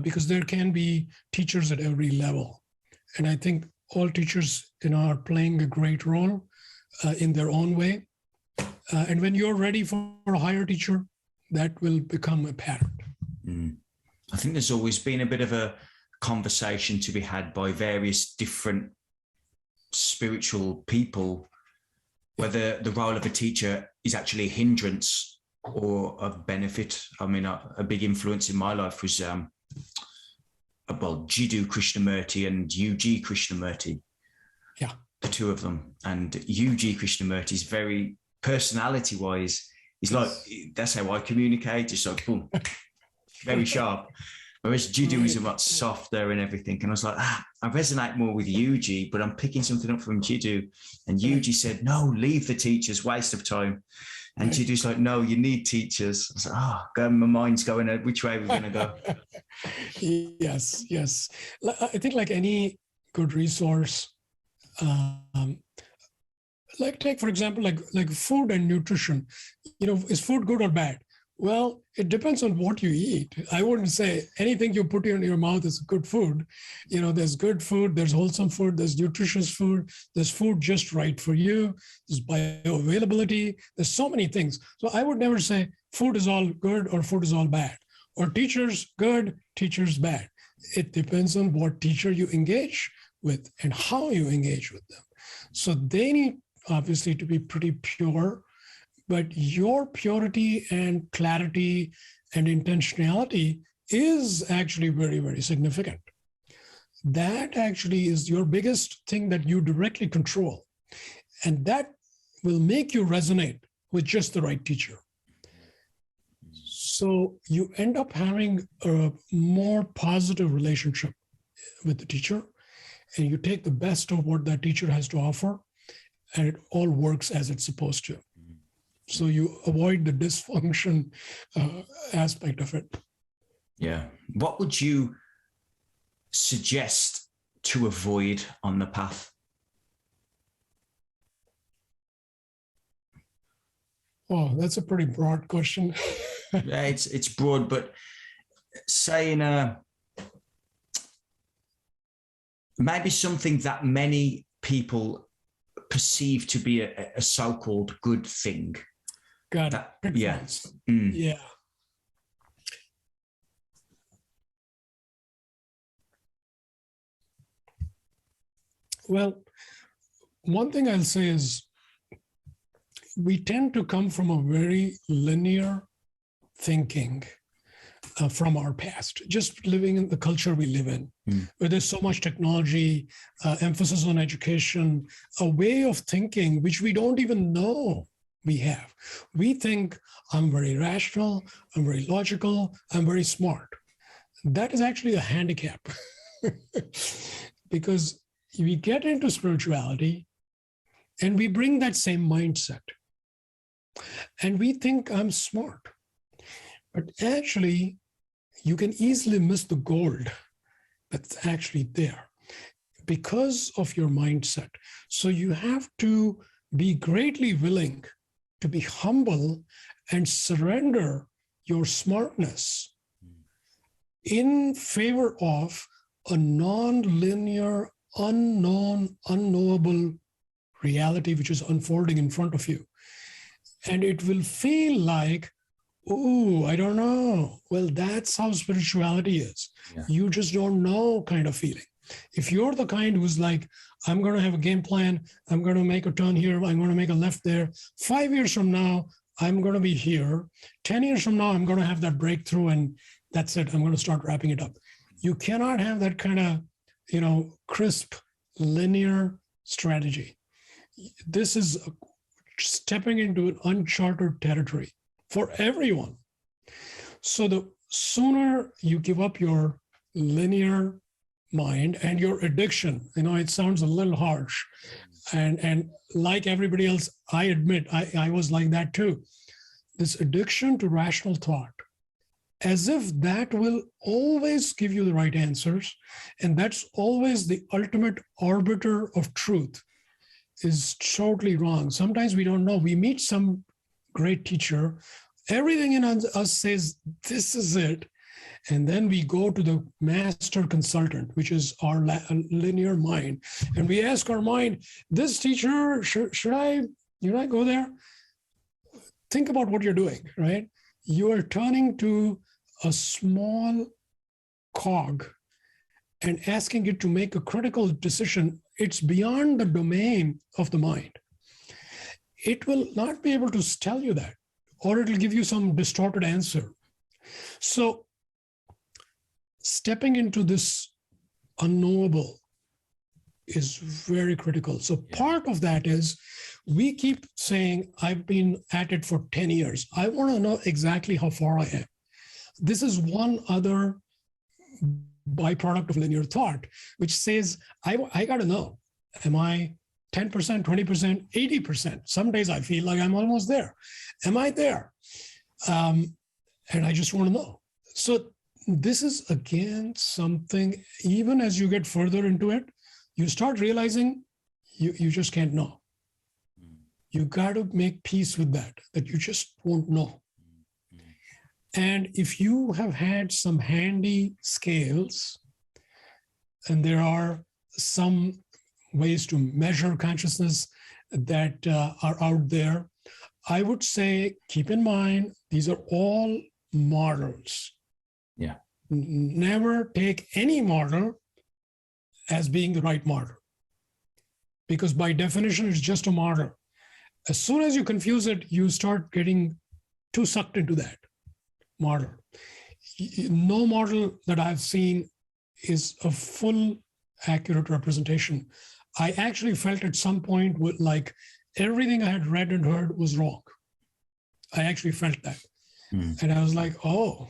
Because there can be teachers at every level. And I think all teachers are playing a great role in their own way. And when you're ready for a higher teacher, that will become apparent. I think there's always been a bit of a conversation to be had by various different spiritual people, whether the role of a teacher is actually a hindrance or a benefit. I mean, a big influence in my life was Jiddu Krishnamurti and UG Krishnamurti. Yeah. The two of them. And UG Krishnamurti is very, personality-wise, he's like, that's how I communicate. It's like, boom, very sharp. Whereas Jiddu is a lot softer and everything. And I was like, I resonate more with UG, but I'm picking something up from Jiddu. And UG said, no, leave the teachers, waste of time. And Jiddu's like, no, you need teachers. I was like, my mind's going, which way are we going to go? Yes. I think like any good resource, like take, for example, like food and nutrition, is food good or bad? Well, it depends on what you eat. I wouldn't say anything you put in your mouth is good food. There's good food, there's wholesome food, there's nutritious food, there's food just right for you, there's bioavailability, there's so many things. So I would never say food is all good or food is all bad, or teachers good, teachers bad. It depends on what teacher you engage with and how you engage with them. So they need obviously to be pretty pure, but your purity and clarity and intentionality is actually very, very significant. That actually is your biggest thing that you directly control. And that will make you resonate with just the right teacher. So you end up having a more positive relationship with the teacher, and you take the best of what that teacher has to offer, and it all works as it's supposed to. So you avoid the dysfunction aspect of it. Yeah. What would you suggest to avoid on the path? Oh, that's a pretty broad question. Yeah, it's broad, but saying maybe something that many people perceive to be a so-called good thing. Got it. Yeah. Yeah. Well, one thing I'll say is we tend to come from a very linear thinking from our past, just living in the culture we live in, where there's so much technology, emphasis on education, a way of thinking which we don't even know we have. We think I'm very rational, I'm very logical, I'm very smart. That is actually a handicap because we get into spirituality and we bring that same mindset and we think I'm smart. But actually, you can easily miss the gold that's actually there because of your mindset. So you have to be greatly willing to be humble and surrender your smartness in favor of a non-linear, unknown, unknowable reality which is unfolding in front of you. And it will feel like, oh, I don't know. Well, that's how spirituality is. Yeah. You just don't know kind of feeling. If you're the kind who's like, I'm going to have a game plan, I'm going to make a turn here, I'm going to make a left there. 5 years from now, I'm going to be here. 10 years from now, I'm going to have that breakthrough and that's it. I'm going to start wrapping it up. You cannot have that kind of, crisp, linear strategy. This is stepping into an uncharted territory for everyone. So the sooner you give up your linear mind and your addiction, it sounds a little harsh. And like everybody else, I admit I was like that too. This addiction to rational thought, as if that will always give you the right answers, and that's always the ultimate arbiter of truth, is totally wrong. Sometimes we don't know. We meet some great teacher, everything in us says, this is it. And then we go to the master consultant, which is our linear mind. And we ask our mind, this teacher, should I go there? Think about what you're doing, right? You are turning to a small cog and asking it to make a critical decision. It's beyond the domain of the mind. It will not be able to tell you that, or it'll give you some distorted answer. So stepping into this unknowable is very critical. So part of that is we keep saying, I've been at it for 10 years. I want to know exactly how far I am. This is one other byproduct of linear thought, which says, I got to know, am I 10%, 20%, 80%? Some days I feel like I'm almost there. Am I there? And I just want to know. So this is, again, something, even as you get further into it, you start realizing you just can't know. You got to make peace with that you just won't know. And if you have had some handy scales, and there are some ways to measure consciousness that are out there, I would say, keep in mind, these are all models. Yeah. Never take any model as being the right model, because by definition, it's just a model. As soon as you confuse it, you start getting too sucked into that model. No model that I've seen is a full, accurate representation. I actually felt at some point like everything I had read and heard was wrong. I actually felt that. And I was like, oh,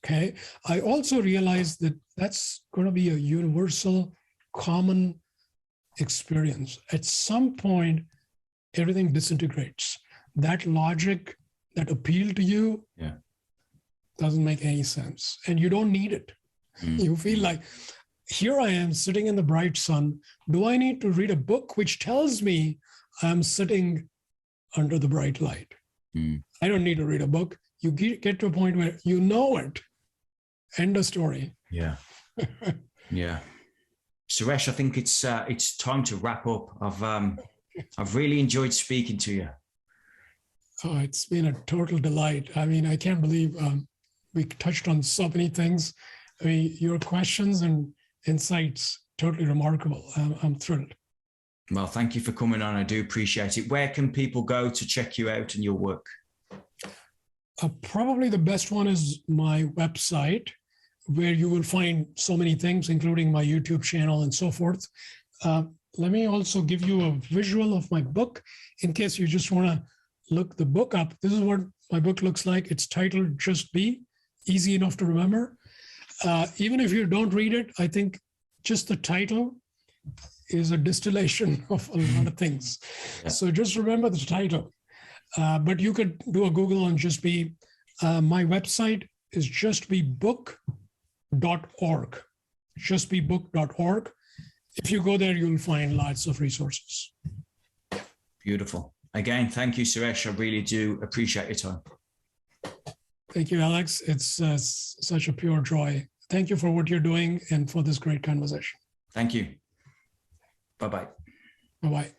okay. I also realized that that's going to be a universal, common experience. At some point, everything disintegrates. That logic that appealed to you doesn't make any sense. And you don't need it. You feel like, here I am sitting in the bright sun. Do I need to read a book which tells me I'm sitting under the bright light? I don't need to read a book. You get to a point where you know it. End of story. Yeah. Yeah. Suresh, I think it's time to wrap up. I've really enjoyed speaking to you. Oh, it's been a total delight. I mean, I can't believe we touched on so many things. I mean, your questions and insights, totally remarkable. I'm thrilled. Well, thank you for coming on. I do appreciate it. Where can people go to check you out and your work? Probably the best one is my website, where you will find so many things, including my YouTube channel and so forth. Let me also give you a visual of my book in case you just want to look the book up. This is what my book looks like. It's titled Just Be, easy enough to remember. Even if you don't read it, I think just the title is a distillation of a lot of things. Yeah. So just remember the title. But you could do a Google on Just Be. My website is justbebook.org. Justbebook.org. If you go there, you'll find lots of resources. Beautiful. Again, thank you, Suresh. I really do appreciate your time. Thank you, Alex. It's such a pure joy. Thank you for what you're doing and for this great conversation. Thank you. Bye-bye. Bye-bye.